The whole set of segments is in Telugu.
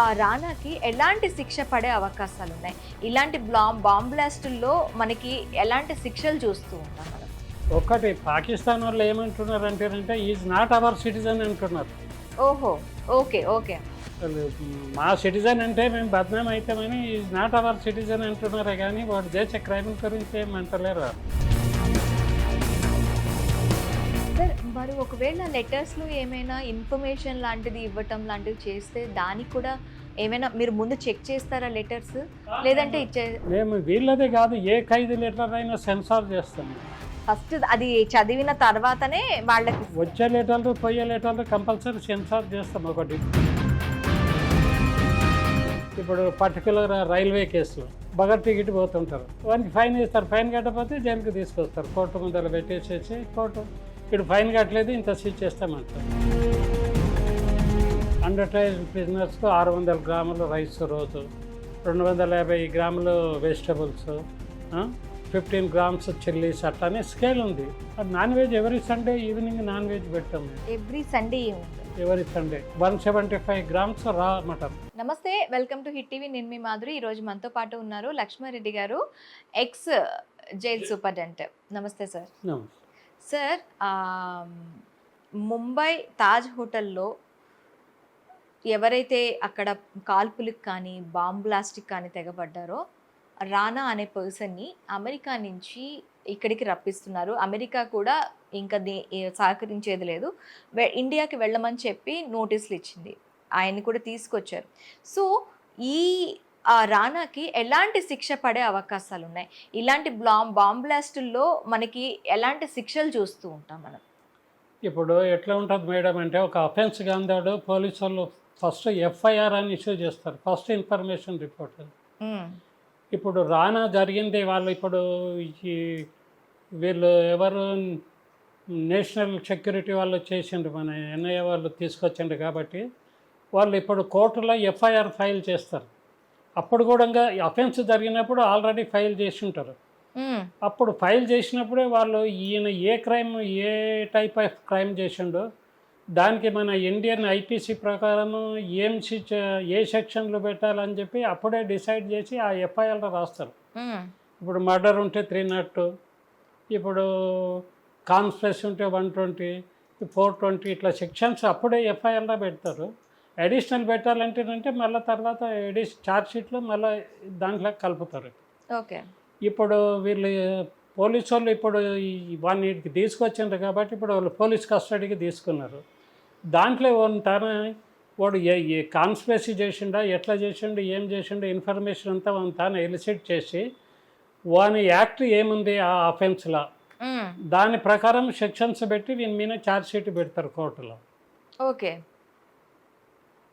ఆ రానాకి ఎలాంటి శిక్ష పడే అవకాశాలు ఉన్నాయి? ఇలాంటి బాంబ్ బ్లాస్టుల్లో మనకి ఎలాంటి శిక్షలు చూస్తూ ఉంటాం మనం? ఒకటి పాకిస్తాన్ వాళ్ళు ఏమంటున్నారంటే ఈజ్ నాట్ అవర్ సిటిజన్ అంటున్నారు. ఓహో! ఓకే. ఓకే. అసలు మా సిటిజన్ అంటే మేము బద్నాం అవుతామని ఈజ్ నాట్ అవర్ సిటిజన్ అంటున్నారే కానీ వాడు చేసే క్రైమ్ గురించి ఏమంటలేరు. సార్, మరి ఒకవేళ లెటర్స్‌లో ఏమైనా ఇన్ఫర్మేషన్ లాంటిది ఇవ్వటం లాంటివి చేస్తే దానికి కూడా ఏమైనా మీరు ముందు చెక్ చేస్తారా లెటర్స్? లేదంటే మేము వీళ్ళదే కాదు, ఏ ఖైదీ లెటర్ అయినా సెన్సార్ చేస్తాము. ఫస్ట్ అది చదివిన తర్వాతనే వాళ్ళకి వచ్చే లెటర్లు పోయే లెటర్లు కంపల్సరీ సెన్సార్ చేస్తాం. ఒకటి ఇప్పుడు పర్టికులర్ రైల్వే కేసులో బగర్ టికెట్ పోతుంటారు, వానికి ఫైన్ ఇస్తారు. ఫైన్ కట్టకపోతే జైలుకి తీసుకొస్తారు. కోర్టు ముందర పెట్టేసేసి కోర్టు ఇప్పుడు ఫైన్ కట్టలేదు ఇంత సీజ్ చేస్తామంటారు. అండర్టైజ్ బిజినెస్కు 600 గ్రాములు రైస్ రోజు, 250 గ్రాములు వెజిటబుల్స్, 15 గ్రామ్స్ చిల్లీస్, అట్లానే స్కేల్ ఉంది. Non veg every Sunday evening non veg పెట్టాము. Every Sunday every Sunday 175 grams raw mutton. నమస్తే, వెల్కమ్ టు హిట్ టీవీ. నేను మీ మాధురి. ఈరోజు మనతో పాటు ఉన్నారు లక్ష్మారెడ్డి గారు, ఎక్స్ జైల్ సూపరింటెండెంట్. నమస్తే సార్. నమస్తే సార్, ముంబై తాజ్ హోటల్లో ఎవరైతే అక్కడ కాల్పులకు కానీ బాంబ్ బ్లాస్ట్కి కానీ తెగబడ్డారో రానా అనే పర్సన్ని అమెరికా నుంచి ఇక్కడికి రప్పిస్తున్నారు. అమెరికా కూడా ఇంకా సహకరించేది లేదు, ఇండియాకి వెళ్ళమని చెప్పి నోటీసులు ఇచ్చింది. ఆయన్ని కూడా తీసుకొచ్చారు. సో ఈ రానాకి ఎలాంటి శిక్ష పడే అవకాశాలు ఉన్నాయి? ఇలాంటి బాంబ్ బ్లాస్టుల్లో మనకి ఎలాంటి శిక్షలు చూస్తూ ఉంటాం మనం? ఇప్పుడు ఎట్లా ఉంటుంది మేడం అంటే, ఒక అఫెన్స్ అందాడు, పోలీసు వాళ్ళు ఫస్ట్ ఎఫ్ఐఆర్ అని ఇష్యూ చేస్తారు, ఫస్ట్ ఇన్ఫర్మేషన్ రిపోర్ట్. ఇప్పుడు రానా జరిగింది వాళ్ళు ఇప్పుడు వీళ్ళు ఎవరు నేషనల్ సెక్యూరిటీ వాళ్ళు చేసిండ్రు, మన ఎన్ఐఏ వాళ్ళు తీసుకొచ్చిండ్రు కాబట్టి వాళ్ళు ఇప్పుడు కోర్టులో ఎఫ్ఐఆర్ ఫైల్ చేస్తారు. అప్పుడు కూడా అఫెన్స్ జరిగినప్పుడు ఆల్రెడీ ఫైల్ చేసి ఉంటారు. అప్పుడు ఫైల్ చేసినప్పుడే వాళ్ళు ఈయన ఏ crime, A type of crime చేసిండో దానికి మన ఇండియన్ ఐపీసీ ప్రకారము ఏ సెక్షన్లు పెట్టాలని చెప్పి అప్పుడే డిసైడ్ చేసి ఆ ఎఫ్ఐఆర్లో రాస్తారు. ఇప్పుడు మర్డర్ ఉంటే 302, ఇప్పుడు కాన్స్పిరసీ ఉంటే 120, 420, ఇట్లా సెక్షన్స్ అప్పుడే ఎఫ్ఐఆర్లో పెడతారు. అడిషనల్ పెట్టాలంటేనంటే మళ్ళీ తర్వాత ఛార్జ్షీట్లో మళ్ళీ దాంట్లో కలుపుతారు. ఓకే. ఇప్పుడు వీళ్ళు పోలీసు వాళ్ళు ఇప్పుడు వాడికి తీసుకొచ్చిండ్రు కాబట్టి ఇప్పుడు వాళ్ళు పోలీస్ కస్టడీకి తీసుకున్నారు. దాంట్లో వాడు ఏ కాన్స్పిరసీ చేసిండా, ఎట్లా చేసిండు, ఏం చేసిండు, ఇన్ఫర్మేషన్ అంతా తాను ఎలిసిట్ చేసి వాని యాక్ట్ ఏముంది ఆ అఫెన్స్లో దాని ప్రకారం సెక్షన్స్ పెట్టి వీని మీద ఛార్జ్షీట్ పెడతారు కోర్టులో. ఓకే.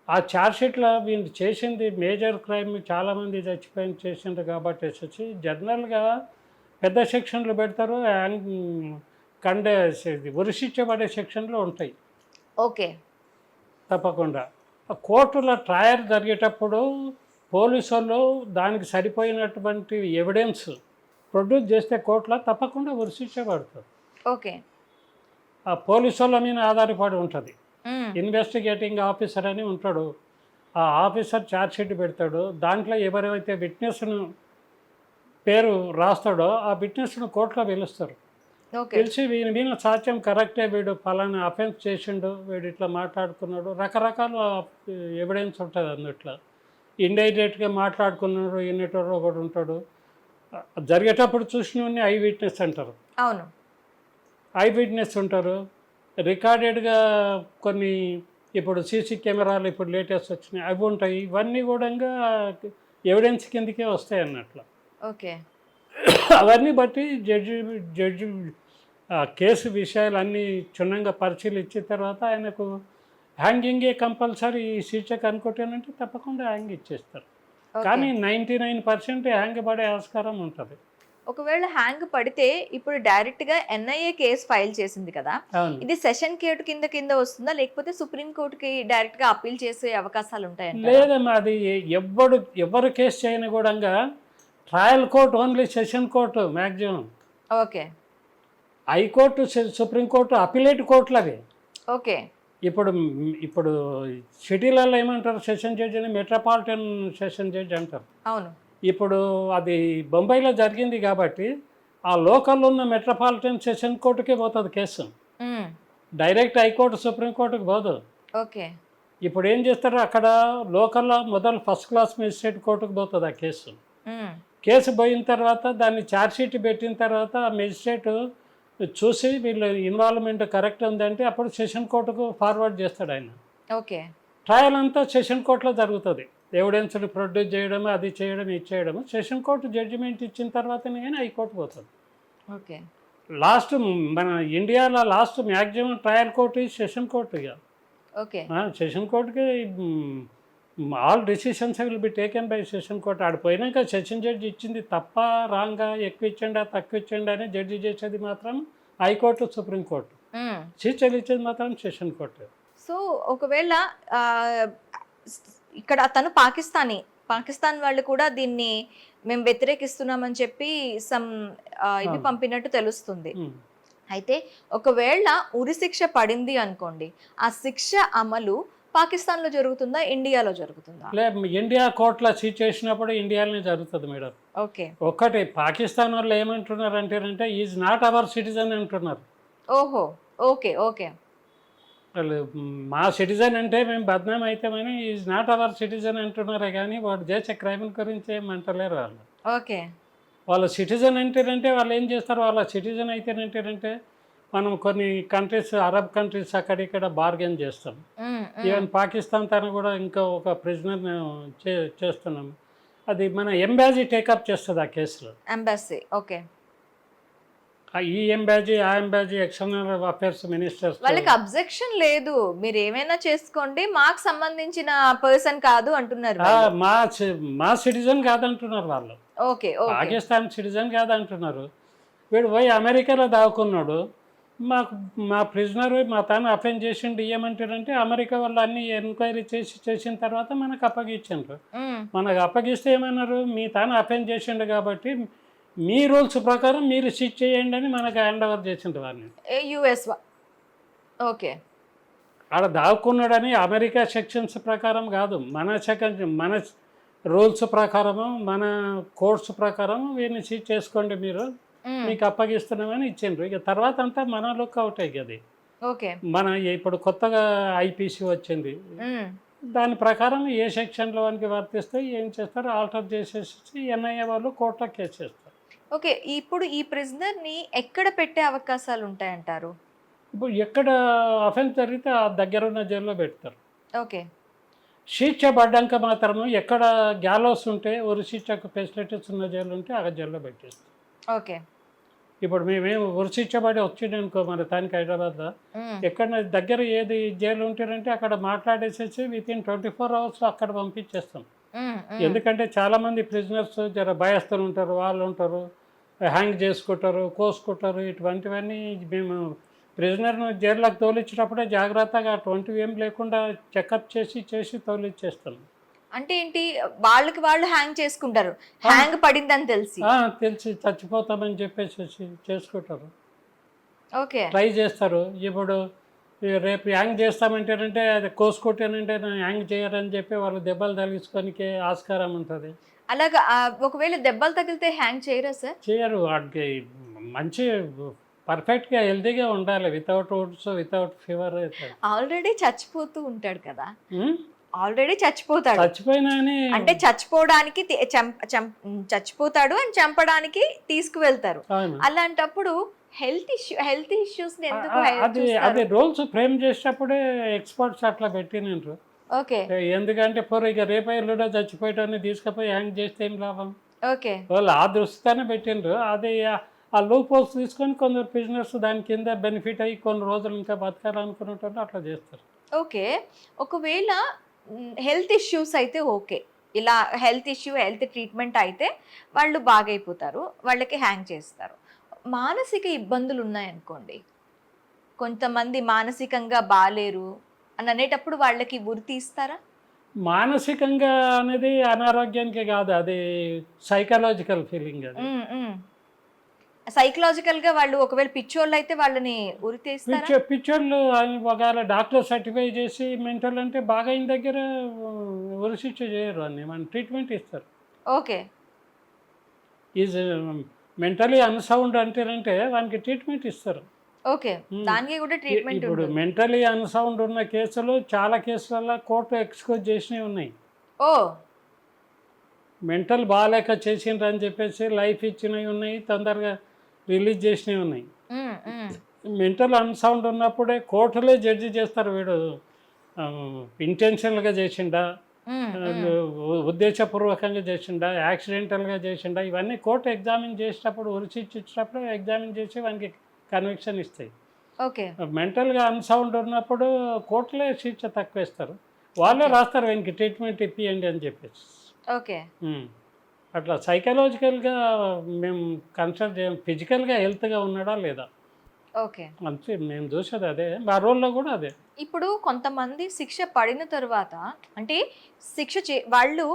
ఆ ఛార్జ్షీట్లో వీళ్ళు చేసింది మేజర్ క్రైమ్, చాలామంది చచ్చిపోయింది చేసిండ్రు కాబట్టి వచ్చి జనరల్గా పెద్ద సెక్షన్లు పెడతారు, ఉరిశిక్షపడే సెక్షన్లు ఉంటాయి. ఓకే. తప్పకుండా కోర్టులో ట్రయల్ జరిగేటప్పుడు పోలీసు వాళ్ళు దానికి సరిపోయినటువంటి ఎవిడెన్స్ ప్రొడ్యూస్ చేస్తే కోర్టులో తప్పకుండా ఉరిశిక్ష పడుతుంది. ఓకే. ఆ పోలీసు వాళ్ళ మీద ఆధారపడి ఉంటుంది. ఇన్వెస్టిగేటింగ్ ఆఫీసర్ అని ఉంటాడు, ఆ ఆఫీసర్ ఛార్జ్షీట్ పెడతాడు. దాంట్లో ఎవరైతే విట్నెస్ను పేరు రాస్తాడో ఆ విట్నెస్ను కోర్టులో పిలుస్తారు. పిలిచి వీని మీద సాక్ష్యం కరెక్టే, వీడు ఫలానా అఫెన్స్ చేసిండు, వీడు ఇట్లా మాట్లాడుకున్నాడు, రకరకాల ఎవిడెన్స్ ఉంటుంది. అందుట్లో ఇండైరెక్ట్గా మాట్లాడుకున్నాడు వినేటోడు ఒకడు ఉంటాడు. జరిగేటప్పుడు చూసిన ఐ విట్నెస్ అంటారు. అవును, ఐ విట్నెస్ ఉంటారు. రికార్డెడ్గా కొన్ని ఇప్పుడు సీసీ కెమెరాలు ఇప్పుడు లేటెస్ట్ వచ్చినాయి, అవి ఉంటాయి. ఇవన్నీ కూడా ఎవిడెన్స్ కిందకే వస్తాయి అన్నట్లు. ఓకే. అవన్నీ బట్టి జడ్జి కేసు విషయాలన్నీ క్షుణ్ణంగా పరిశీలించిన తర్వాత ఆయనకు హ్యాంగింగే కంపల్సరీ శిక్షకు అనుకుంటేనంటే తప్పకుండా హ్యాంగ్ ఇచ్చేస్తారు. కానీ 99% హ్యాంగ్ పడే ఆస్కారం ఉంటుంది. ఒకవేళ హ్యాంగ్ పడితే ఇప్పుడు డైరెక్ట్గా ఎన్ఐఏ కేసు ఫైల్ చేసింది కదా, ఇది సెషన్ కోర్టు కింద వస్తుందా, లేకపోతే సుప్రీం కోర్టుకి డైరెక్ట్గా అప్పీల్ చేసే అవకాశాలు ఉంటాయండి? లేదమ్మా, అది ఎవరు కేసు చేయని కూడా trial court, only session court maximum. Okay. High court, supreme court, appellate కోర్టులు అవి. ఓకే. ఇప్పుడు సిటీలలో ఏమంటారు సెషన్ జడ్జి అని, మెట్రోపాలిటన్ సెషన్ జడ్జి అంటారు. అవును. ఇప్పుడు అది బొంబాయిలో జరిగింది కాబట్టి ఆ లోకల్లో ఉన్న మెట్రోపాలిటన్ సెషన్ కోర్టుకే పోతుంది కేసు, డైరెక్ట్ హైకోర్టు సుప్రీంకోర్టుకి పోదు. ఓకే. ఇప్పుడు ఏం చేస్తారు, అక్కడ లోకల్లో మొదలు ఫస్ట్ క్లాస్ మెజిస్ట్రేట్ కోర్టుకు పోతుంది ఆ కేసు. కేసు పోయిన తర్వాత దాన్ని ఛార్జ్షీట్ పెట్టిన తర్వాత ఆ మెజిస్ట్రేట్ చూసి వీళ్ళ ఇన్వాల్వ్మెంట్ కరెక్ట్ ఉందంటే అప్పుడు సెషన్ కోర్టుకు ఫార్వర్డ్ చేస్తాడు ఆయన. ఓకే. ట్రయల్ అంతా సెషన్ కోర్టులో జరుగుతుంది, ఎవిడెన్స్ని ప్రొడ్యూస్ చేయడం, అది చేయడం, ఇది చేయడం. సెషన్ కోర్టు జడ్జిమెంట్ ఇచ్చిన తర్వాతనే కానీ హైకోర్టు పోతుంది. ఓకే. లాస్ట్ మన ఇండియాలో last maximum trial court session court. ఇక ఓకే. సెషన్ కోర్టుకి all decisions will be taken by session court. ఆడిపోయినాక సెషన్ జడ్జి ఇచ్చింది తప్ప రాంగా, ఎక్కువ ఇచ్చండా తక్కువ ఇచ్చండా అని జడ్జి చేసేది మాత్రం హైకోర్టు సుప్రీంకోర్టు, శిక్షలు ఇచ్చేది మాత్రం సెషన్ కోర్టు. సో ఒకవేళ ఇక్కడ తను పాకిస్తాన్ వాళ్ళు కూడా దీన్ని మేము వ్యతిరేకిస్తున్నామని చెప్పి ఇది పంపినట్టు తెలుస్తుంది. అయితే ఒకవేళ ఉరి శిక్ష పడింది అనుకోండి, ఆ శిక్ష అమలు పాకిస్తాన్లో జరుగుతుందా, ఇండియాలో జరుగుతుందా? ఇండియా కోర్టులో సీట్ చేసినప్పుడు ఇండియాలోనే జరుగుతుంది మేడం. ఓకే. ఒకటి పాకిస్తాన్ వాళ్ళు ఏమంటున్నారు అంటే ఈజ్ నాట్ అవర్ సిటిజన్ అంటున్నారు. ఓహో. ఓకే. ఓకే. వాళ్ళు మా సిటిజన్ అంటే మేము బద్నాం అవుతామని ఈజ్ నాట్ అవర్ సిటిజన్ అంటున్నారే కానీ వాడు చేసే క్రైమ్ గురించి ఏమంటలేరు వాళ్ళు. ఓకే. వాళ్ళ సిటిజన్ అంటేనంటే వాళ్ళు ఏం చేస్తారు, వాళ్ళ సిటిజన్ అయితేనంటేనంటే మనం కొన్ని కంట్రీస్, అరబ్ కంట్రీస్ అక్కడిక్కడ బార్గెన్ చేస్తాం. ఈవెన్ పాకిస్తాన్ తను కూడా ఇంకా ఒక ప్రిజనర్ చేస్తున్నాం. అది మన ఎంబాసీ టేకప్ చేస్తుంది ఆ కేసులో. ఎంబాసీ. ఓకే. ఈ ఎంబాసీ, ఆ ఎంబాసీ, ఎక్స్టర్నల్ అఫేర్స్ మినిస్టర్స్ వాళ్ళకి అబ్జెక్షన్ లేదు, మీరు ఏమైనా చేసుకోండి, మాకు సంబంధించిన పర్సన్ కాదు అంటున్నారు. మా సిటిజన్ కాదంటున్నారు వాళ్ళు. ఓకే. పాకిస్తాన్ సిటిజన్ కాదంటున్నారు. వీడు పోయి అమెరికాలో దాక్కున్నాడు, మా ప్రిజనర్ మా తాను అఫెండ్ చేసిండు ఇయ్యమంటారంటే అమెరికా వాళ్ళు అన్ని ఎంక్వైరీ చేసిన తర్వాత మనకు అప్పగించారు. మనకు అప్పగిస్తే ఏమన్నారు, మీ తాను అఫెండ్ చేసిండు కాబట్టి మీ రూల్స్ ప్రకారం మీరు సిట్ చేయండి అని మనకు హ్యాండ్ ఓవర్ చేసిండు వారిని. యుఎస్. ఓకే. ఆడ దాక్కున్నాడని అమెరికా సెక్షన్స్ ప్రకారం కాదు, మన రూల్స్ ప్రకారము, మన కోర్ట్స్ ప్రకారం వీరిని సిట్ చేసుకోండి, మీరు మీకు అప్పగిస్తున్నామని ఇచ్చిండ్రు. ఇక తర్వాత అంతా మన లుక్ అవుట్ అయ్యేది. ఓకే. మన ఇప్పుడు కొత్తగా ఐపీసీ వచ్చింది, దాని ప్రకారం ఏ సెక్షన్లో వానికి వర్తిస్తే ఏం చేస్తారు, ఆల్టర్ చేసేసి ఎన్ఐఏ వాళ్ళు కోర్టులో కేసు చేస్తారు. ఓకే. ఇప్పుడు ఈ ప్రిజనర్ని ఎక్కడ పెట్టే అవకాశాలు ఉంటాయంటారు? ఇప్పుడు ఎక్కడ అఫెన్స్ జరిగితే ఆ దగ్గరున్న జైల్లో పెడతారు. ఓకే. శిక్ష పడ్డాక మాత్రము ఎక్కడ గ్యాలోస్ ఉంటే, ఉరి శిక్షకు ఫెసిలిటీస్ ఉన్న జైలు ఉంటే ఆ జైల్లో పెట్టేస్తారు. ఓకే. ఇప్పుడు మేమేం ఉరి శిక్ష పడి వచ్చిందనుకో మన తానికి హైదరాబాద్లో, ఎక్కడ దగ్గర ఏది జైలు ఉంటారంటే అక్కడ మాట్లాడేసేసి వితిన్ 24 hours అక్కడ పంపించేస్తాం. ఎందుకంటే చాలామంది ప్రిజనర్స్ జర భయస్తులు ఉంటారు, వాళ్ళు ఉంటారు, హ్యాంగ్ చేసుకుంటారు, కోసుకుంటారు. ఇటువంటివన్నీ మేము ప్రిజనర్ను జైల్లోకి తోలిచ్చేటప్పుడే జాగ్రత్తగా 20 ఏం లేకుండా చెకప్ చేసి తోలిచ్చేస్తాం. అంటే ఏంటి, వాళ్ళకి వాళ్ళు హ్యాంగ్ చేసుకుంటారు, హ్యాంగ్ పడిందని తెలిసి చచ్చిపోతామని చెప్పేసి చేసుకుంటారు. ఓకే. ట్రై చేస్తారు. ఇప్పుడు రేపు హ్యాంగ్ చేస్తామంటేనంటే అది కోసుకుంటేనంటే హ్యాంగ్ చేయరని చెప్పి వాళ్ళు దెబ్బలు తగిలించుకోనికి ఆస్కారం ఉంటుంది. అలాగా ఒకవేళ దెబ్బలు తగిలితే హ్యాంగ్ చేయరా సార్? చేయరు. వాటికి మంచి పర్ఫెక్ట్గా హెల్తీగా ఉండాలి, without woods, without fever. Already చచ్చిపోతూ ఉంటాడు కదా, ఆల్రెడీ చచ్చిపోతాడు, చచ్చిపోయినా అంటే చచ్చిపోవడానికి చచ్చిపోతాడు అని చంపడానికి తీసుకువెళ్తారు. అలాంటప్పుడు హెల్త్ ఇష్యూస్ అది రూల్స్ ఫ్రేమ్ చేసేటప్పుడే ఎక్స్పర్ట్స్ అట్లా పెట్టినారు. ఓకే. ఎందుకంటే ఇక రేపు ఎల్లుడో చచ్చిపోయేటన్ని తీసుకుపోయి హ్యాంగ్ చేస్తే ఏం లాభం. ఓకే. వాళ్ళు ఆ దృష్టితోనే పెట్టిండ్రు. అది ఆ లూప్ హోల్స్ తీసుకొని కొందరు ప్రిజనర్స్ దాని కింద బెనిఫిట్ అయ్యి కొన్ని రోజులు ఇంకా బతకాలనుకునేటప్పుడు అట్లా చేస్తారు. ఓకే. ఒకవేళ హెల్త్ ఇష్యూస్ అయితే ఓకే, ఇలా హెల్త్ ట్రీట్మెంట్ అయితే వాళ్ళు బాగైపోతారు, వాళ్ళకి హ్యాంగ్ చేస్తారు. మానసిక ఇబ్బందులు ఉన్నాయనుకోండి, కొంతమంది మానసికంగా బాలేరు అని అనేటప్పుడు వాళ్ళకి ఉరి తీస్తారా? మానసికంగా అనేది అనారోగ్యానికి కాదు, అది సైకలాజికల్ ఫీలింగ్. అది సైకలాజికల్ గా వాళ్ళు ఒకవేళ పిచ్చోళ్ళు అయితే వాళ్ళని ఉరి తీస్తారా? పిక్చర్లు ఒకవేళ డాక్టర్ సర్టిఫై చేసి మెంటల్ అంటే బాగా అయిన దగ్గర ఉరిశిక్ష చేయరు అని మన ట్రీట్మెంట్ ఇస్తారు. ఓకే. ఈజ్ మెంటలీ అన్సౌండ్ అంటారంటే వానికి ట్రీట్మెంట్ ఇస్తారు. ఓకే. దానికి కూడా ట్రీట్మెంట్ ఇప్పుడు ఉంటుంది. మెంటలీ అన్సౌండ్ ఉన్న కేసులు చాలా కేసులలో కోర్టు ఎక్స్క్యూజ్ చేసినవి ఉన్నాయి. ఓ మెంటల్ బాగాలేక చేసిండ్రు అని చెప్పేసి లైఫ్ ఇచ్చినవి ఉన్నాయి, తొందరగా రిలీజ్ చేసినవి ఉన్నాయి. ఉమ్, ఉమ్. మెంటల్ అన్సౌండ్ ఉన్నప్పుడే కోర్టులే జడ్జి చేస్తారు, వీడు ఇంటెన్షనల్గా చేసిండా, ఉమ్, ఉమ్. ఉద్దేశపూర్వకంగా చేసిండా, యాక్సిడెంటల్గా చేసిండా, ఇవన్నీ కోర్టు ఎగ్జామిన్ చేసేటప్పుడు ఉరిశిక్ష ఇచ్చేటప్పుడు ఎగ్జామిన్ చేసి వానికి కన్విక్షన్ ఇస్తాయి. ఓకే. మెంటల్గా అన్సౌండ్ ఉన్నప్పుడు కోర్టులే శిక్ష తక్కువ ఇస్తారు, వాళ్ళే రాస్తారు వానికి ట్రీట్మెంట్ ఇప్పియండి అని చెప్పేసి. ఓకే. అట్లా సైకలాజికల్గా మేము కన్సల్ట్ చేయం, ఫిజికల్గా హెల్త్గా ఉన్నాడా లేదా ఓకే. అంతే మేము చూసేది అదే, మా రోల్లో కూడా అదే. ఇప్పుడు కొంతమంది శిక్ష పడిన తర్వాత అంటే వాళ్ళు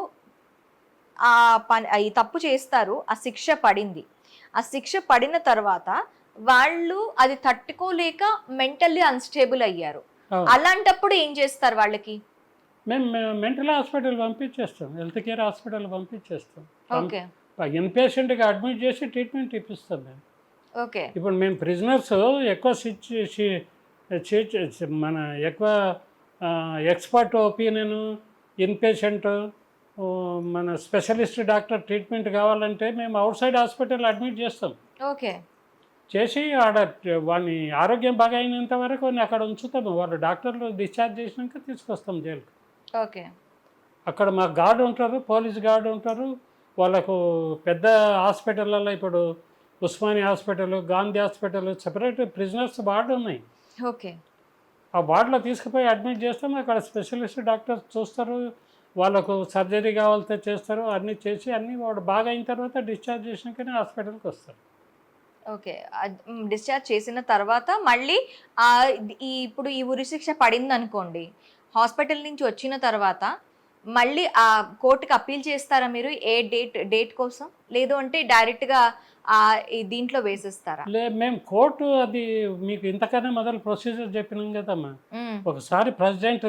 ఆ పని ఈ తప్పు చేస్తారు, ఆ శిక్ష పడింది, ఆ శిక్ష పడిన తర్వాత వాళ్ళు అది తట్టుకోలేక మెంటల్లీ అన్స్టేబుల్ అయ్యారు. అవును. అలాంటప్పుడు ఏం చేస్తారు వాళ్ళకి? మేము మెంటల్ హాస్పిటల్ పంపించేస్తాం, హెల్త్ కేర్ హాస్పిటల్ పంపించేస్తాం. ఓకే. ఇన్పేషెంట్గా అడ్మిట్ చేసి ట్రీట్మెంట్ ఇప్పిస్తాం మేము. ఓకే. ఇప్పుడు మేము ప్రిజనర్స్ ఎక్కువ మన ఎక్కువ ఎక్స్పర్ట్ ఒపీనియన్, ఇన్పేషెంట్, మన స్పెషలిస్ట్ డాక్టర్ ట్రీట్మెంట్ కావాలంటే మేము అవుట్ సైడ్ హాస్పిటల్ అడ్మిట్ చేస్తాం. ఓకే. చేసి ఆడ వాడిని ఆరోగ్యం బాగా అయినంత వరకు అక్కడ ఉంచుతాము, వాళ్ళు డాక్టర్లు డిశ్చార్జ్ చేసినాక తీసుకొస్తాం జైలుకి. ఓకే. అక్కడ మా గార్డు ఉంటారు, పోలీస్ గార్డు ఉంటారు, వాళ్ళకు పెద్ద హాస్పిటల్లో ఇప్పుడు Osmania hospital, Gandhi hospital separate prisoners ward ఉన్నాయి. ఓకే. ఆ వార్డులో తీసుకుపోయి అడ్మిట్ చేస్తాం, అక్కడ స్పెషలిస్ట్ డాక్టర్స్ చూస్తారు, వాళ్ళకు సర్జరీ కావాలితే చేస్తారు, అన్నీ చేసి అన్నీ వాడు బాగా అయిన తర్వాత డిశ్చార్జ్ చేసినాకనే హాస్పిటల్కి వస్తారు. ఓకే. డిశ్చార్జ్ చేసిన తర్వాత మళ్ళీ ఇప్పుడు ఈ ఉరిశిక్ష పడింది అనుకోండి, హాస్పిటల్ నుంచి వచ్చిన తర్వాత మళ్ళీ ఆ కోర్టుకి అప్పీల్ చేస్తారా మీరు ఏ డేట్ కోసం? లేదు అంటే డైరెక్ట్గా దీంట్లో వేసేస్తారా? మేము కోర్టు అది మీకు ఇంతకన్నా మొదలు ప్రొసీజర్ చెప్పినాం కదమ్మా. ఒకసారి ప్రెసిడెంట్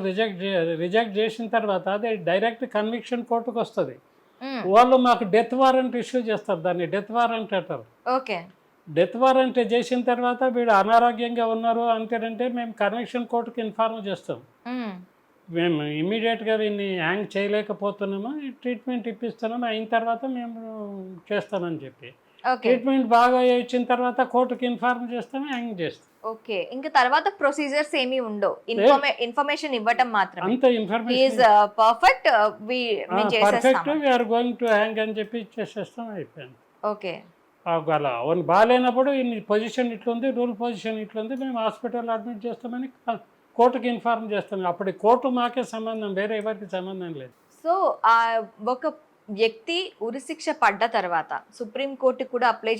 రిజెక్ట్ చేసిన తర్వాత అది డైరెక్ట్ కన్విక్షన్ కోర్టుకు వస్తుంది. వాళ్ళు మాకు డెత్ వారెంట్ ఇష్యూ చేస్తారు, దాన్ని డెత్ వారెంట్ అంటారు. ఓకే. డెత్ వారెంట్ చేసిన తర్వాత వీడు అనారోగ్యంగా ఉన్నారు అంటేనంటే మేము కన్విక్షన్ కోర్టుకి ఇన్ఫార్మ్ చేస్తాం. మేము ఇమీడియట్గా వీడిని హ్యాంగ్ చేయలేకపోతున్నాము, ట్రీట్మెంట్ ఇప్పిస్తున్నాము, అయిన తర్వాత మేము చేస్తామని చెప్పి ట్రీట్మెంట్ బాగా ఇచ్చిన తర్వాత కోర్టుకి ఇన్ఫార్మ్ చేస్తాము, హ్యాంగ్ చేస్తాం. ఓకే. ఇంకా తర్వాత ప్రొసీజర్స్ ఏమీ ఉండవు, ఇన్ఫర్మేషన్ ఇవ్వటం మాత్రమే. అంత information perfect perfect we are going to hang అని చెప్పి ఇచ్చేసేస్తాం, అయిపోయింది. ఓకే. అలా అవును బాగాలేనప్పుడు ఇన్ని పొజిషన్ ఇట్లుంది, రూల్ పొజిషన్ ఇట్లుంది, మేము హాస్పిటల్ అడ్మిట్ చేస్తామని కోర్టుకి ఇన్ఫార్మ్ చేస్తాం. అప్పుడు కోర్టు మాకే సంబంధం, వేరే ఎవరికి సంబంధం లేదు. సో ఒక వ్యక్తి ఉరిశిక్ష పడ్డ తర్వాత సుప్రీంకోర్టు కూడా అప్లై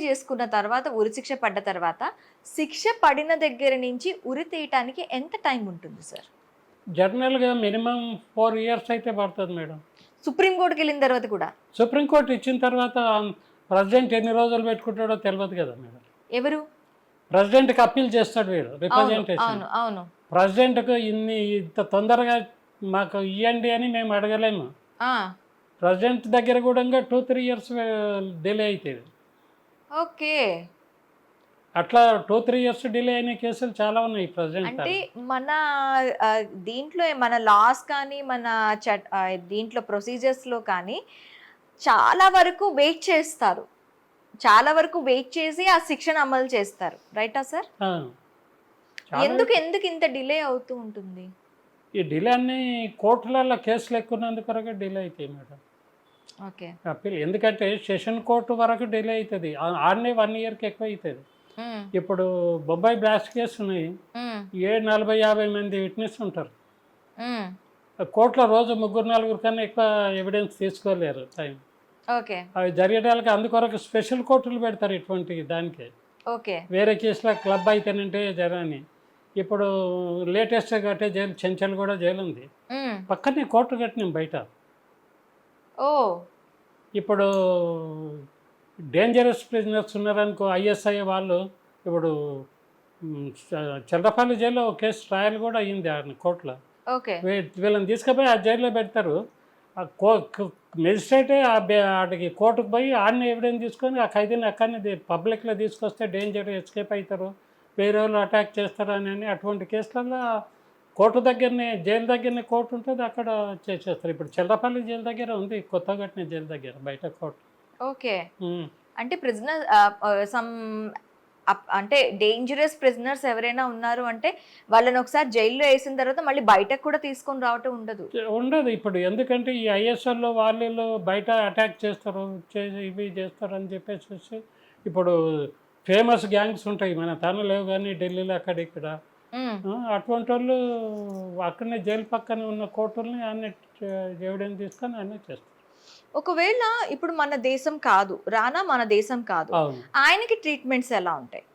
చేసుకున్న తర్వాత ఉరిశిక్ష పడ్డ తర్వాత శిక్ష పడిన దగ్గర నుంచి ఉరి తీయటానికి ఎంత టైం ఉంటుంది సార్? జనరల్గా మినిమం 4 years అయితే పడుతుంది మేడం. సుప్రీంకోర్టుకి వెళ్ళిన తర్వాత కూడా? సుప్రీంకోర్టు ఇచ్చిన తర్వాత ప్రెసిడెంట్ ఎన్ని రోజులు పెట్టుకుంటాడో తెలియదు కదా మేడం. ఎవరు? ప్రెసిడెంట్కి అప్పీల్ చేస్తాడు వీడు, రిప్రజెంటేషన్. అవును. ప్రెసిడెంట్కు ఇంత తొందరగా మాకు ఇవ్వండి అని మేము అడగలేము. ప్రెసిడెంట్ దగ్గర కూడా 2-3 years డిలే అవుతుంది. ఓకే. అట్లా 2-3 years డిలే అయిన కేసులు చాలా ఉన్నాయి ప్రెసిడెంట్. అంటే మన దీంట్లో మన లాస్ కానీ మన దీంట్లో ప్రొసీజర్స్లో కానీ చాలా వరకు వెయిట్ చేసి ఆ శిక్షను అమలు చేస్తారు, రైటా సార్? ఎందుకు ఇంత డిలే అవుతూ ఉంటుంది? ఈ డిలే అన్ని కోర్టులలో కేసులు ఎక్కున్నందుకు వరకు డిలే అవుతాయి మేడం. ఓకే. అప్పీల్ ఎందుకంటే సెషన్ కోర్టు వరకు డిలే అవుతుంది, ఆడనే 1 yearకి ఎక్కువ అవుతుంది. ఇప్పుడు బొంబాయి బ్లాస్ట్ కేసు ఉన్నాయి, 40-50 మంది విట్నెస్ ఉంటారు. కోర్టులో రోజు 3-4 కన్నా ఎక్కువ ఎవిడెన్స్ తీసుకోలేరు టైం. ఓకే. అవి జరిగేటానికి అందుకొరకు స్పెషల్ కోర్టులు పెడతారు ఇటువంటి దానికి. ఓకే. వేరే కేసులో క్లబ్ అయితేనంటే జరాని ఇప్పుడు లేటెస్ట్గా కట్టే జైలు చెంచల్ కూడా జైలు ఉంది, పక్కనే కోర్టు కట్టినాం బయట. ఓ. ఇప్పుడు డేంజరస్ ప్రిజనర్స్ ఉన్నారనుకో, ఐఎస్ఐ వాళ్ళు ఇప్పుడు చంద్రపల్లి జైల్లో ఒక కేసు ట్రయల్ కూడా అయ్యింది ఆ కోర్టులో. ఓకే. వీళ్ళని తీసుకుపోయి ఆ జైల్లో పెడతారు. ఆ మెజిస్ట్రేటే వాటికి కోర్టుకు పోయి ఆడిని ఎవిడెన్స్ తీసుకొని ఆ ఖైదీని అక్కడనే పబ్లిక్లో తీసుకొస్తే డేంజర్ ఎస్కేప్ అవుతారు, వేరే వాళ్ళు అటాక్ చేస్తారు అని అటువంటి కేసులలో కోర్టు దగ్గరనే, జైలు దగ్గరనే కోర్టు ఉంటుంది, అక్కడ చేసేస్తారు. ఇప్పుడు చంద్రపల్లి జైలు దగ్గర ఉంది, కొత్తగా కట్టిన జైలు దగ్గర బయట కోర్టు. ఓకే. అంటే ప్రిజనర్ సమ్ అంటే డేంజరస్ ప్రిజనర్స్ ఎవరైనా ఉన్నారు అంటే వాళ్ళని ఒకసారి జైల్లో వేసిన తర్వాత మళ్ళీ బయటకు కూడా తీసుకొని రావటం ఉండదు ఇప్పుడు. ఎందుకంటే ఈ ఐఎస్ఎల్లో వాళ్ళు బయట అటాక్ చేస్తారు, ఇవి చేస్తారు అని చెప్పేసి ఇప్పుడు ఫేమస్ గ్యాంగ్స్ ఉంటాయి, మన తను లేవు కానీ ఢిల్లీలో అక్కడ ఇక్కడ. అటువంటి వాళ్ళు అక్కడనే జైలు పక్కన ఉన్న కోర్టుల్ని అన్ని ఎవిడెన్స్ తీసుకొని అన్నీ చేస్తారు. ఒకవేళ ఇప్పుడు మన దేశం కాదు, రానా మన దేశం కాదు, ఆయనకి ట్రీట్మెంట్స్ ఎలా ఉంటాయి?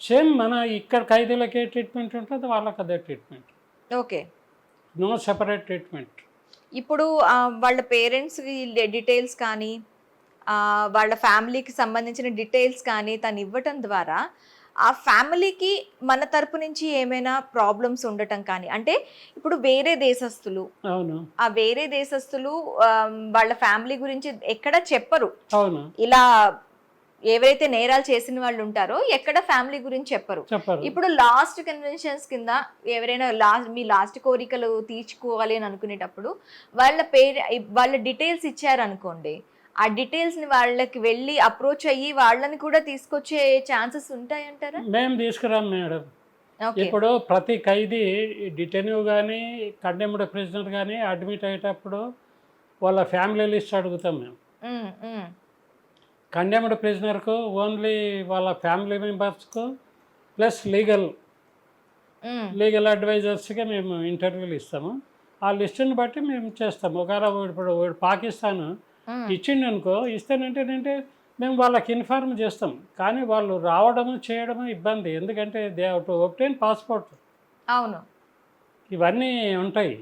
సేమ్ మన ఇక్కడ ఖైదీలకి ఏ ట్రీట్మెంట్ ఉంటుంది వాళ్ళకి అదే treatment. Okay. No separate treatment. ఇప్పుడు వాళ్ళ పేరెంట్స్ డీటెయిల్స్ కానీ వాళ్ళ ఫ్యామిలీకి సంబంధించిన డీటెయిల్స్ కానీ తను ఇవ్వటం ద్వారా ఆ ఫ్యామిలీకి మన తరపు నుంచి ఏమైనా ప్రాబ్లమ్స్ ఉండటం కానీ, అంటే ఇప్పుడు వేరే దేశస్తులు, అవును, ఆ వేరే దేశస్తులు వాళ్ళ ఫ్యామిలీ గురించి ఎక్కడ చెప్పరు. అవును, ఇలా ఎవరైతే నేరాలు చేసిన వాళ్ళు ఉంటారో ఎక్కడ ఫ్యామిలీ గురించి చెప్పరు. ఇప్పుడు లాస్ట్ కన్వెన్షన్స్ కింద ఎవరైనా మీ లాస్ట్ కోరికలు తీర్చుకోవాలి అని అనుకునేటప్పుడు వాళ్ళ డీటెయిల్స్ ఇచ్చారనుకోండి, ఆ డీటెయిల్స్ ని వాళ్ళకి వెళ్ళి అప్రోచ్ అయ్యి వాళ్ళని కూడా తీసుకొచ్చే ఛాన్సెస్ ఉంటాయంటారా? మేము తీసుకురాం మేడం. ఇప్పుడు ప్రతి ఖైదీ డిటెన్యూ కానీ కండెమ్డ్ ప్రిజనర్ కానీ అడ్మిట్ అయ్యేటప్పుడు వాళ్ళ ఫ్యామిలీ లిస్ట్ అడుగుతాం మేము. కండెమ్డ్ ప్రిజనర్కు ఓన్లీ వాళ్ళ ఫ్యామిలీ మెంబర్స్కు ప్లస్ లీగల్ అడ్వైజర్స్గా మేము ఇంటర్వ్యూలు ఇస్తాము. ఆ లిస్టుని బట్టి మేము చేస్తాము. ఒకవేళ ఇప్పుడు పాకిస్తాన్ ఇచ్చిండు అనుకో, ఇస్తేనంటే మేము వాళ్ళకి ఇన్ఫార్మ్ చేస్తాం, కానీ వాళ్ళు రావడము చేయడము ఇబ్బంది, ఎందుకంటే దే హావ్ టు ఒబ్టైన్ పాస్పోర్ట్. అవును, ఇవన్నీ ఉంటాయి.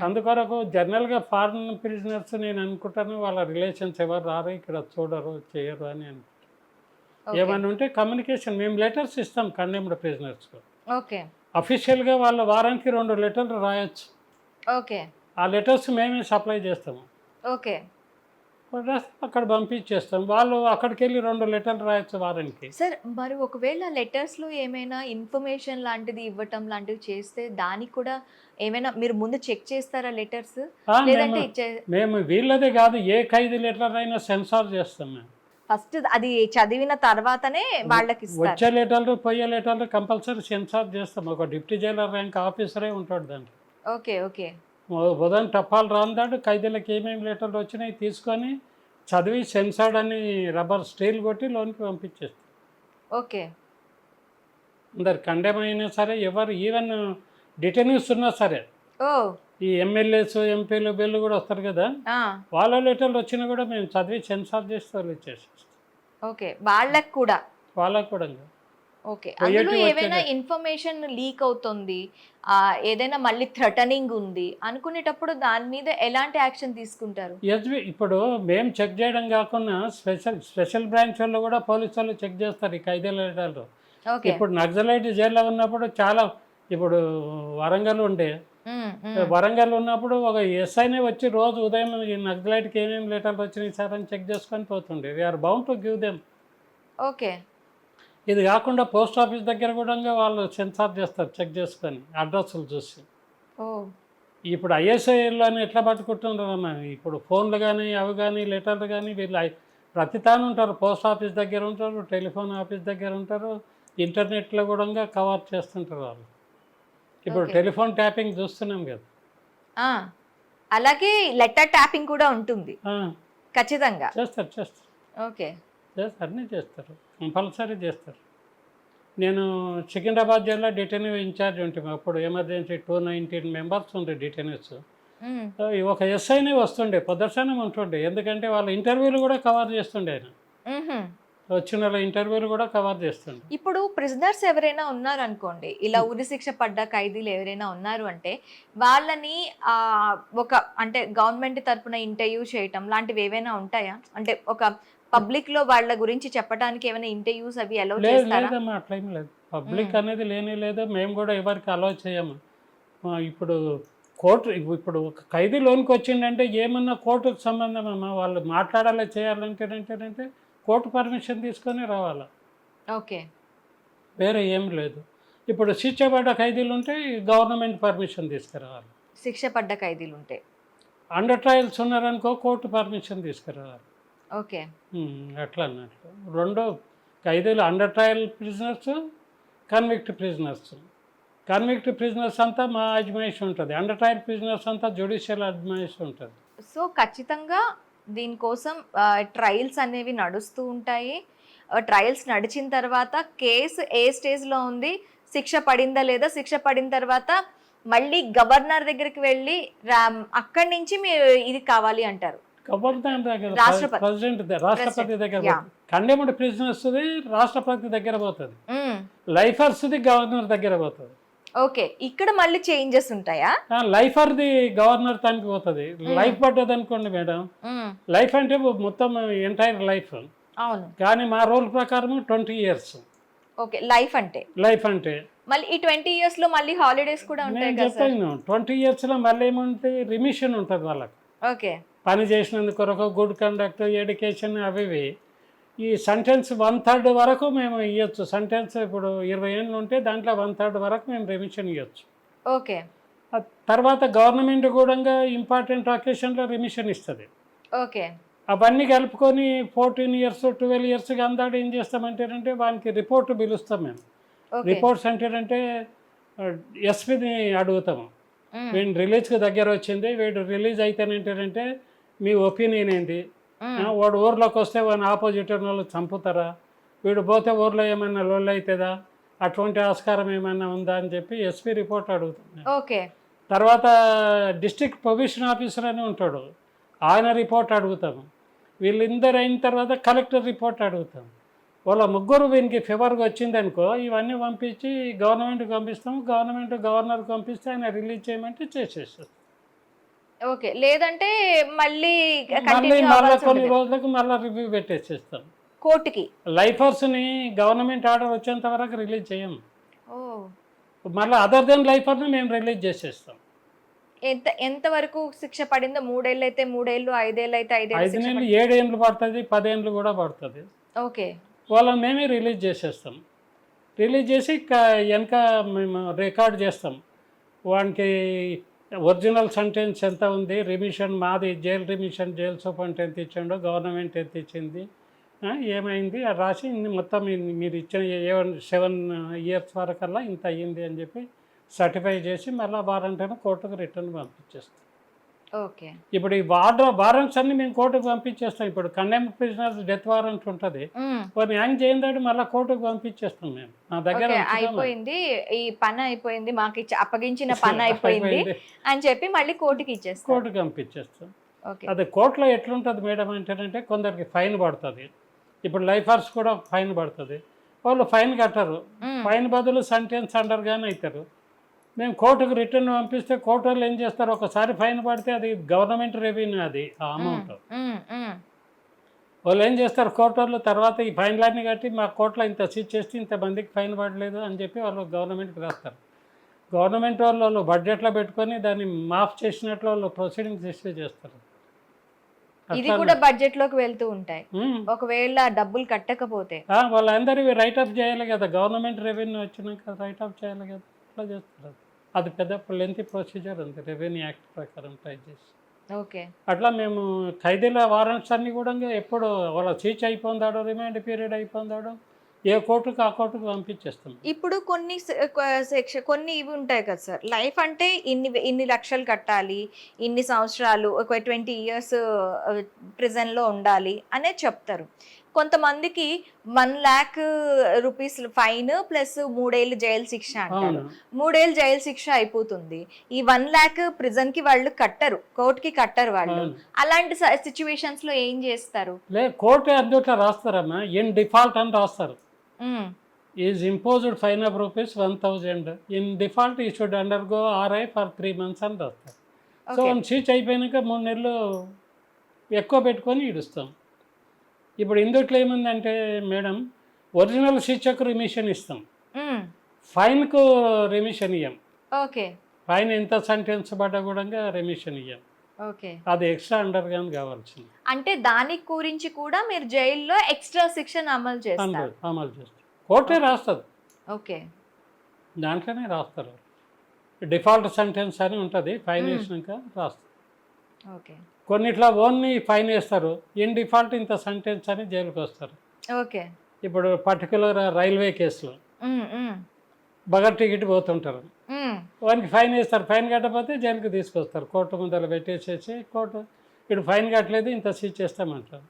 అందుకొరకు జనరల్గా ఫారిన్ ప్రిజనర్స్ నేను అనుకుంటాను వాళ్ళ రిలేషన్స్ ఎవరు రారు, ఇక్కడ చూడరు చేయరు అని అనుకుంటాను. ఏమైనా ఉంటే కమ్యూనికేషన్ మేము లెటర్స్ ఇస్తాం కండెమ్డ్ ప్రిజనర్స్కు. ఓకే. అఫీషియల్గా వాళ్ళు వారానికి 2 లెటర్లు రాయొచ్చు. ఓకే. ఆ లెటర్స్ మేమే సప్లై చేస్తాము. ఓకే. అక్కడ పంపించేస్తాం, వాళ్ళు అక్కడికి వెళ్ళి 2 లెటర్లు రాయొచ్చు వారానికి. సార్, మరి ఒకవేళ లెటర్స్లో ఏమైనా ఇన్ఫర్మేషన్ లాంటిది ఇవ్వటం లాంటివి చేస్తే దానికి కూడా ఏమైనా మీరు ముందు చెక్ చేస్తారా లెటర్స్? లేదంటే మేము వీళ్ళదే కాదు, ఏ ఖైదీ లెటర్ అయినా సెన్సార్ చేస్తాం మేము. ఫస్ట్ అది చదివిన తర్వాతనే వాళ్ళకి వచ్చే లెటర్లు పోయే లెటర్లు కంపల్సరీ సెన్సార్ చేస్తాం. ఒక డిప్యూటీ జైలర్ ర్యాంక్ ఆఫీసరే ఉంటాడు దాంట్లో. ఓకే. ఓకే. ఉదయం టపాలు రాందాడు ఖైదీలకు ఏమేమి లెటర్లు వచ్చినాయి తీసుకొని చదివి సెన్సార్డ్ అని రబ్బర్ స్టీల్ కొట్టి లోనికి పంపించేస్తాం. ఓకే. అందరు కండెమ్ అయినా సరే, ఎవరు ఈవెన్ డిటెన్యూస్ ఉన్నా సరే, ఈ ఎమ్మెల్యేస్ ఎంపీలు బిల్లు కూడా వస్తారు కదా, వాళ్ళ లెటర్లు వచ్చినా కూడా మేము చదివి సెన్సార్ చేసి వాళ్ళు ఇచ్చేసేస్తాం. ఓకే. వాళ్ళకు కూడా ఓకే. అందులో ఏమైనా ఇన్ఫర్మేషన్ లీక్ అవుతుంది, ఏదైనా మళ్ళీ థ్రెటనింగ్ ఉంది అనుకునేటప్పుడు దాని మీద ఎలాంటి యాక్షన్ తీసుకుంటారు? ఇప్పుడు మేము చెక్ చేయడం కాకుండా స్పెషల్ బ్రాంచ్ వాళ్ళు కూడా పోలీసు వాళ్ళు చెక్ చేస్తారు ఈ ఖైదీల లెటర్లు. ఇప్పుడు నక్సలైట్ జైల్లో ఉన్నప్పుడు చాలా, ఇప్పుడు వరంగల్ ఉన్నప్పుడు ఒక ఎస్ఐనే వచ్చి రోజు ఉదయం ఈ నక్సలైట్కి ఏమేమి లెటర్లు వచ్చినాయి సార్ అని చెక్ చేసుకొని పోతుండే. We are bound to give them. Okay. ఇది కాకుండా పోస్ట్ ఆఫీస్ దగ్గర కూడా వాళ్ళు సెన్సార్ చేస్తారు చెక్ చేసుకొని అడ్రస్లు చూసి. ఇప్పుడు ఐఎస్ఐలో ఎట్లా పట్టుకుంటున్నారు అన్న, ఇప్పుడు ఫోన్లు కానీ అవి కానీ లెటర్లు కానీ వీళ్ళు ప్రతి తాను ఉంటారు, పోస్ట్ ఆఫీస్ దగ్గర ఉంటారు, టెలిఫోన్ ఆఫీస్ దగ్గర ఉంటారు, ఇంటర్నెట్లో కూడా కవర్ చేస్తుంటారు వాళ్ళు. ఇప్పుడు టెలిఫోన్ ట్యాపింగ్ చూస్తున్నాం కదా, అలాగే లెటర్ ట్యాపింగ్ కూడా ఉంటుంది ఖచ్చితంగా. చేస్తారు. ఓకే. అన్నీ చేస్తారు, కంపల్సరీ చేస్తారు. నేను సికింద్రాబాద్ జిల్లా డిటెన్యూ ఇన్ఛార్జ్ ఉంటుంది, అప్పుడు ఎమర్జెన్సీ 219 మెంబర్స్ ఉండే డిటెన్యూస్. ఒక ఎస్ఐనే వస్తుండే, ప్రదర్శనం ఉంటుండే, ఎందుకంటే వాళ్ళ ఇంటర్వ్యూలు కూడా కవర్ చేస్తుండే ఆయన. వచ్చిన వాళ్ళ ఇంటర్వ్యూలు కూడా కవర్ చేస్తుండే. ఇప్పుడు ప్రిజనర్స్ ఎవరైనా ఉన్నారు అనుకోండి, ఇలా ఉరిశిక్ష పడ్డ ఖైదీలు ఎవరైనా ఉన్నారు అంటే వాళ్ళని అంటే గవర్నమెంట్ తరఫున ఇంటర్వ్యూ చేయటం లాంటివి ఏవైనా ఉంటాయా? అంటే ఒక పబ్లిక్ లో వాళ్ళ గురించి చెప్పడానికి ఏమైనా ఇంటర్వ్యూస్ అవి అలౌ లేదు చేస్తారా? లేదమ్మా, అట్లేం లేదు. పబ్లిక్ అనేది లేనే లేదు, మేము కూడా ఎవరికి అలౌ చేయము. ఇప్పుడు కోర్టు ఇప్పుడు ఒక ఖైదీ లోనికి వచ్చిందంటే ఏమన్నా కోర్టుకు సంబంధం అమ్మా, వాళ్ళు మాట్లాడాలి చేయాలంటే కోర్టు పర్మిషన్ తీసుకొని రావాలి, ఓకే. వేరే ఏం లేదు. ఇప్పుడు శిక్ష పడ్డ ఖైదీలు ఉంటే గవర్నమెంట్ పర్మిషన్ తీసుకురావాలి. శిక్ష పడ్డ ఖైదీలు ఉంటే అండర్ ట్రయల్స్ ఉన్నారనుకో కోర్టు పర్మిషన్ తీసుకురావాలి. ఓకే. అట్లా అన్నట్లు రెండో ఖైదీలు under trial prisoners, convict prisoners. Convict prisoners అంతా మా అజ్మాయిష్ ఉంటుంది, అండర్ ట్రయల్ ప్రిజనర్స్ అంతా జ్యుడిషియల్ అజ్మాయిష్ ఉంటుంది. సో ఖచ్చితంగా దీనికోసం ట్రయల్స్ అనేవి నడుస్తూ ఉంటాయి. ట్రయల్స్ నడిచిన తర్వాత కేసు ఏ స్టేజ్లో ఉంది, శిక్ష పడిందా లేదా, శిక్ష పడిన తర్వాత మళ్ళీ గవర్నర్ దగ్గరికి వెళ్ళి అక్కడి నుంచి మీరు ఇది కావాలి అంటారు. గవర్నర్ దగ్గర, రాష్ట్రపతి. ప్రెసిడెంట్ రాష్ట్రపతి దగ్గర, కండెమ్డ్ ప్రిజనర్స్ది రాష్ట్రపతి దగ్గర పోతుంది, మ్మ్. లైఫర్స్ది గవర్నర్ దగ్గర పోతుంది. ఓకే, ఇక్కడ మళ్ళీ చేంజెస్ ఉంటాయా? లైఫర్ది గవర్నర్ తనకి పోతుంది. లైఫ్ పడ్డది అనుకోండి మేడం, మ్మ్. లైఫ్ అంటే మొత్తం ఎంటైర్ లైఫ్. అవును. కానీ మా రూల్ ప్రకారం 20 years ఓకే, లైఫ్ అంటే. లైఫ్ అంటే మళ్ళీ ఈ 20 years లో మళ్ళీ హాలిడేస్ కూడా ఉంటాయి నేను కదా సార్? చెప్పాను 20 yearsలో మళ్ళీ ఏముంటుంది, రిమిషన్ ఉంటుంది వాళ్ళకి. ఓకే. పని చేసినందుకు కొరకు గుడ్ కండక్ట్, ఎడ్యుకేషన్ అవి ఇవి. ఈ సెంటెన్స్ 1/3 వరకు మేము ఇవ్వచ్చు. సెంటెన్స్ ఇప్పుడు 20 ఏళ్ళు ఉంటే దాంట్లో 1/3 వరకు మేము రిమిషన్ ఇవ్వచ్చు. ఓకే. తర్వాత గవర్నమెంట్ కూడా ఇంపార్టెంట్ అకేషన్లో రిమిషన్ ఇస్తుంది. ఓకే. అవన్నీ కలుపుకొని 14 years 12 yearsకి అందాడు ఏం చేస్తామంటేనంటే వానికి రిపోర్ట్ పిలుస్తాం మేము. ఓకే. రిపోర్ట్స్ అంటేనంటే ఎస్పీని అడుగుతాము, మ్మ్. వీడు రిలీజ్కి దగ్గర వచ్చింది, వీడు రిలీజ్ అయితేనంటేనంటే మీ ఒపీనియన్ ఏంటి, వాడు ఊర్లోకి వస్తే వాడిని ఆపోజిట్ వాళ్ళు చంపుతారా, వీడు పోతే ఊర్లో ఏమైనా లొల్లి అవుతుందా, అటువంటి ఆస్కారం ఏమైనా ఉందా అని చెప్పి ఎస్పీ రిపోర్ట్ అడుగుతాం. ఓకే. తర్వాత డిస్ట్రిక్ట్ ప్రొవిషన్ ఆఫీసర్ అని ఉంటాడు, ఆయన రిపోర్ట్ అడుగుతాము. వీళ్ళందరూ అయిన తర్వాత కలెక్టర్ రిపోర్ట్ అడుగుతాం. వాళ్ళ ముగ్గురు వీనికి ఫేవర్గా వచ్చిందనుకో ఇవన్నీ పంపించి గవర్నమెంట్కి పంపిస్తాము. గవర్నర్కి పంపిస్తే ఆయన రిలీజ్ చేయమంటే చేసేస్తాం. ఓకే, లేదంటే మళ్ళీ మళ్ళీ కొన్ని రోజులకు మళ్ళీ రివ్యూ పెట్టేసేస్తాం. కోర్టుకి లైఫర్స్ని గవర్నమెంట్ ఆర్డర్ వచ్చేంత వరకు రిలీజ్ చేయము. ఓ, మళ్ళీ అదర్ దెన్ లైఫర్ని మేము రిలీజ్ చేసేస్తాం. ఎంత వరకు శిక్ష పడిందో? 3 ఏళ్ళు అయితే 3 ఏళ్ళు, 5 ఏళ్ళు అయితే 5 ఏళ్ళు. 5 నెలలు, 7 ఏళ్ళు పడుతుంది, 10 ఏళ్ళు కూడా పడుతుంది. ఓకే. వాళ్ళని మేమే రిలీజ్ చేసేస్తాం. రిలీజ్ చేసి వెనక మేము రికార్డ్ చేస్తాం, వానికి ఒరిజినల్ సెంటెన్స్ ఎంత ఉంది, రిమిషన్ మాది జైలు రిమిషన్, జైలు సూపరింటెండెంట్ ఎంత ఇచ్చాడో, గవర్నమెంట్ ఎంత ఇచ్చింది, ఏమైంది అది రాసి మొత్తం మీరు ఇచ్చిన 7 years వరకల్లా ఇంత అయ్యింది అని చెప్పి సర్టిఫై చేసి మళ్ళీ వారంటైనా కోర్టుకు రిటర్న్ పంపించేస్తాం. ఓకే. ఇప్పుడు ఈ వారెంట్స్ అన్ని మేము కోర్టుకు పంపించేస్తాం. ఇప్పుడు కండెమ్డ్ ప్రిజనర్స్ డెత్ వారెంట్ ఉంటుంది, వారిని హ్యాంగ్ చేయండి మళ్ళీ కోర్టుకు పంపించేస్తాం మేము. మా దగ్గర అయిపోయింది, ఈ పని అయిపోయింది, మాకు అప్పగించిన పని అయిపోయింది అని చెప్పి మళ్ళీ కోర్టుకి ఇచ్చేస్తాం, కోర్టుకు పంపించేస్తాం. అది కోర్టులో ఎట్లుంటుంది మేడం అంటేనంటే కొందరికి ఫైన్ పడుతుంది. ఇప్పుడు లైఫర్స్ కూడా ఫైన్ పడుతుంది, వాళ్ళు ఫైన్ కట్టరు, ఫైన్ బదులు సెంటెన్స్ అండర్గానే అవుతారు. మేము కోర్టుకు రిటర్న్ పంపిస్తే కోర్టు వాళ్ళు ఏం చేస్తారు, ఒకసారి ఫైన్ పడితే అది గవర్నమెంట్ రెవెన్యూ, అది ఆ అమౌంట్ వాళ్ళు ఏం చేస్తారు కోర్టు వాళ్ళు, తర్వాత ఈ ఫైన్లన్నీ కట్టి మా కోర్టులో ఇంత సీజ్ చేస్తే ఇంతమందికి ఫైన్ పడలేదు అని చెప్పి వాళ్ళు గవర్నమెంట్కి రాస్తారు. గవర్నమెంట్ వాళ్ళు బడ్జెట్లో పెట్టుకొని దాన్ని మాఫ్ చేసినట్లు వాళ్ళు ప్రొసీడింగ్స్ ఇష్యూ చేస్తారు. ఇది కూడా బడ్జెట్ లోకి వెళ్తూ ఉంటాయి. ఒకవేళ డబ్బులు కట్టకపోతే వాళ్ళందరివి రైట్ ఆఫ్ చేయాలి కదా, గవర్నమెంట్ రెవెన్యూ వచ్చినాక రైట్ ఆఫ్ చేయాలి కదా, అట్లా చేస్తారు. అది పెద్ద లెంతీ ప్రొసీజర్ ఉంది రెవెన్యూ యాక్ట్ ప్రకారం ట్రై చేసి. ఓకే. అట్లా మేము ఖైదీల వారెంట్స్ అన్ని కూడా ఎప్పుడు వాళ్ళ సీచ్ అయిపోందాడో, రిమాండ్ పీరియడ్ అయిపోందాడో, ఏ కోర్టుకు ఆ కోర్టుకు పంపించేస్తాం. ఇప్పుడు కొన్ని ఇవి ఉంటాయి కదా సార్, లైఫ్ అంటే ఇన్ని లక్షలు కట్టాలి, ఇన్ని సంవత్సరాలు, ఒక 20 years ప్రిజన్లో ఉండాలి అనేది చెప్తారు. కొంతమందికి 1 lakh rupees ఫైన్ ప్లస్ 3 ఏళ్ళు జైలు శిక్ష అంటారు. 3 ఏళ్ళు జైలు శిక్ష అయిపోతుంది, ఈ 1 lakh ప్రిజన్ కి వాళ్ళు కట్టరు, కోర్టుకి కట్టరు వాళ్ళు. అలాంటి సిచ్యువేషన్స్ లో ఏం చేస్తారు? కోర్టు అందుట్లో రాస్తారమ్మా, ఇన్ డిఫాల్ట్ అని రాస్తారు. Is imposed fine of ₹1,000, in default he should undergo RI for 3 months అని రాస్తారు. సో సీచ్ అయిపోయినాక 3 నెలలు ఎక్కువ పెట్టుకొని ఇడుస్తాం. ఇప్పుడు ఇందుట్లో ఏముందంటే మేడం, ఒరిజినల్ శిక్షకు రిమిషన్ ఇస్తాం, ఫైన్కు రిమిషన్ ఇయ్యం. ఓకే. ఫైన్ ఎంత సెంటెన్స్ పడ్డా కూడా రిమిషన్ ఇయ్యం. ఓకే. అది ఎక్స్ట్రా అండర్ గాని కావాల్సింది. అంటే దాని గురించి కూడా మీరు జైల్లో ఎక్స్ట్రా శిక్షణ అమలు చేస్తారు. అమలు చేస్తారు. కోర్టే రాస్తుంది. ఓకే. దాంట్లోనే రాస్తారు. డిఫాల్ట్ సెంటెన్స్ అని ఉంటుంది, ఫైన్ వేసినాక రాస్తారు. ఓకే. కొన్నిట్లా ఓన్లీ ఫైన్ వేస్తారు, ఇన్ డిఫాల్ట్ ఇంత సెంటెన్స్ అని జైలుకి వస్తారు. ఓకే. ఇప్పుడు పర్టికులర్ రైల్వే కేసులో బగర్ టికెట్ పోతుంటారు, వానికి ఫైన్ వేస్తారు, ఫైన్ కట్టకపోతే జైలుకి తీసుకొస్తారు, కోర్టు ముందర పెట్టేసేసి కోర్టు ఇటు ఫైన్ కట్టలేదు ఇంత సీజ్ చేస్తామంటారు.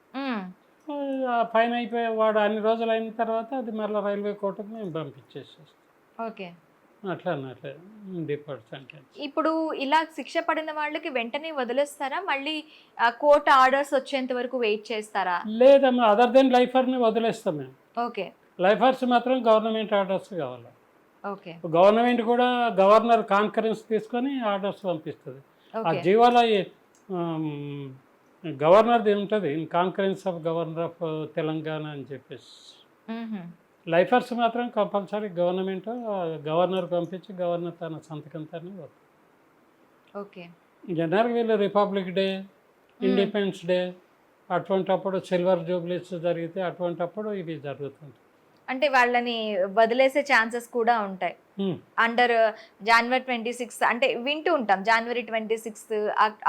ఆ ఫైన్ అయిపోయి వాడు అన్ని రోజులు అయిన తర్వాత అది మళ్ళీ రైల్వే కోర్టుకు మేము పంపించేసేస్తాం. ఓకే. అట్లా అన్నట్లే డిఫాల్ట్ సెంటెన్స్. ఇప్పుడు ఇలా శిక్ష పడిన వాళ్ళకి వెంటనే వదిలేస్తారా, మళ్ళీ కోర్టు ఆర్డర్స్ వచ్చేంత వరకు వెయిట్ చేస్తారా? లేదమ్మా, అదర్ దెన్ లైఫర్ని వదిలేస్తాం మేము. ఓకే. లైఫర్స్ మాత్రం గవర్నమెంట్ ఆర్డర్స్ కావాలి. ఓకే. గవర్నమెంట్ కూడా గవర్నర్ కాన్ఫరెన్స్ తీసుకొని ఆర్డర్స్ పంపిస్తుంది. ఆ జీవాల గవర్నర్ది ఉంటుంది, conference of governor of Telangana అని చెప్పేసి. లైఫర్స్ మాత్రం కంపల్సరీ గవర్నర్ పంపించి గవర్నర్ తన సంతకంతోనే వస్తుంది. ఓకే. జనరల్గా వీళ్ళు రిపబ్లిక్ డే, ఇండిపెండెన్స్ డే అటువంటప్పుడు, సిల్వర్ జూబ్లీస్ జరిగితే అటువంటప్పుడు ఇవి జరుగుతుంది. అంటే వాళ్ళని వదిలేసే ఛాన్సెస్ కూడా ఉంటాయి. అండర్ జనవరి 26 అంటే వింటూ ఉంటాం, జనవరి 26,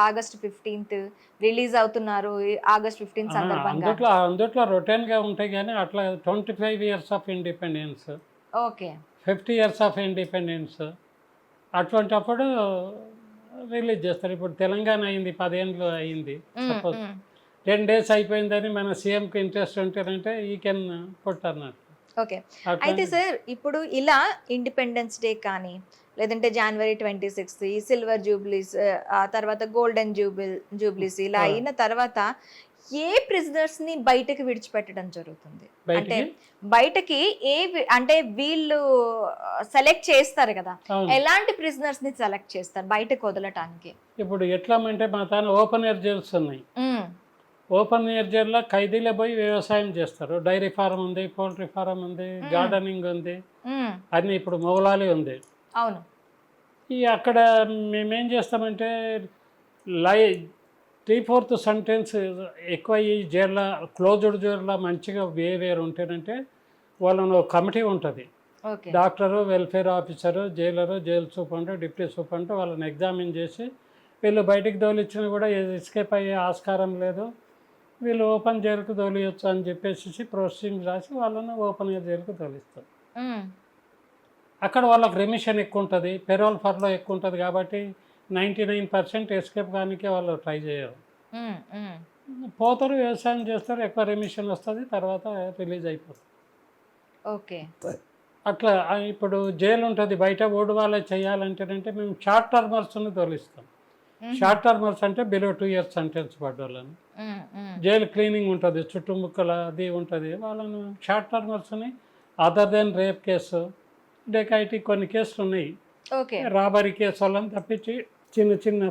ఆగస్ట్ 15 రిలీజ్ అవుతున్నారు, ఆగస్ట్ 15 సందర్భంగా. అందుట్లో రొటీన్గా ఉంటాయి కానీ అట్లా 25 years of independence, okay, 50 years of independence అటువంటప్పుడు రిలీజ్ చేస్తారు. ఇప్పుడు తెలంగాణ అయింది, 10 ఏళ్ళు అయింది, సపోజ్ 10 days అయిపోయిందని మన సీఎంకి ఇంట్రెస్ట్ ఉంటారంటే ఈ కెన్ పుట్ అన్నట్టు. ఓకే. అయితే సార్, ఇప్పుడు ఇలా ఇండిపెండెన్స్ డే కానీ లేదంటే జనవరి 26 ఈ సిల్వర్ జూబ్లీస్, ఆ తర్వాత గోల్డెన్ జూబ్లీస్ ఇలా అయిన తర్వాత ఏ ప్రిజనర్స్ ని బయటకు విడిచిపెట్టడం జరుగుతుంది? అంటే బయటకి అంటే వీళ్ళు సెలెక్ట్ చేస్తారు కదా, ఎలాంటి ప్రిజనర్స్ ని సెలెక్ట్ చేస్తారు బయటకు వదలటానికి? ఇప్పుడు ఎట్లా అంటే మా తాను ఓపెన్ ఎయిర్ జైల్స్ ఉన్నాయి. ఓపెన్ ఎయిర్ జైల్లో ఖైదీలే పోయి వ్యవసాయం చేస్తారు. డైరీ ఫారం ఉంది, పౌల్ట్రీ ఫారం ఉంది, గార్డెనింగ్ ఉంది, అన్ని ఇప్పుడు మొగలాలి ఉంది. అవును. అక్కడ మేమేం చేస్తామంటే 3/4 సెంటెన్స్ ఎక్కువ ఈ జైల్లో, క్లోజ్డ్ జైల్లో మంచిగా వేరు ఉంటేనంటే వాళ్ళను కమిటీ ఉంటుంది, doctor, welfare officer, Jailer, jail superintendent, deputy superintendent వాళ్ళని ఎగ్జామిన్ చేసి వీళ్ళు బయటికి తోలిచ్చినా కూడా ఎస్కేప్ అయ్యే ఆస్కారం లేదు, వీళ్ళు ఓపెన్ జైలుకు తోలియచ్చు అని చెప్పేసి ప్రొసీడింగ్ రాసి వాళ్ళని ఓపెన్ ఎయిర్ జైలుకు తోలిస్తారు. అక్కడ వాళ్ళకి రెమిషన్ ఎక్కువ ఉంటుంది, పెరోల్ ఫర్లో ఎక్కువ ఉంటుంది కాబట్టి 99% ఎస్కేప్ కానికే వాళ్ళు ట్రై చేయరు, పోతారు, వ్యవసాయం చేస్తారు, ఎక్కువ రెమిషన్ వస్తుంది, తర్వాత రిలీజ్ అయిపోతుంది. ఓకే. అట్లా ఇప్పుడు జైలు ఉంటుంది, బయట ఓడి వాళ్ళే చేయాలంటేనంటే మేము షార్ట్ టర్మర్స్ని తోలిస్తాం. షార్ట్ టర్మర్స్ అంటే బిలో 2 years సెంటెన్స్ పడ్డోళ్ళని, జైలు క్లీనింగ్ ఉంటుంది, చుట్టుముక్కల అది ఉంటుంది, వాళ్ళను షార్ట్ టర్మర్స్ని other than rape case, dacoity కొన్ని కేసులు ఉన్నాయి, రాబరీ కేసు వాళ్ళని తప్పించి చిన్న చిన్న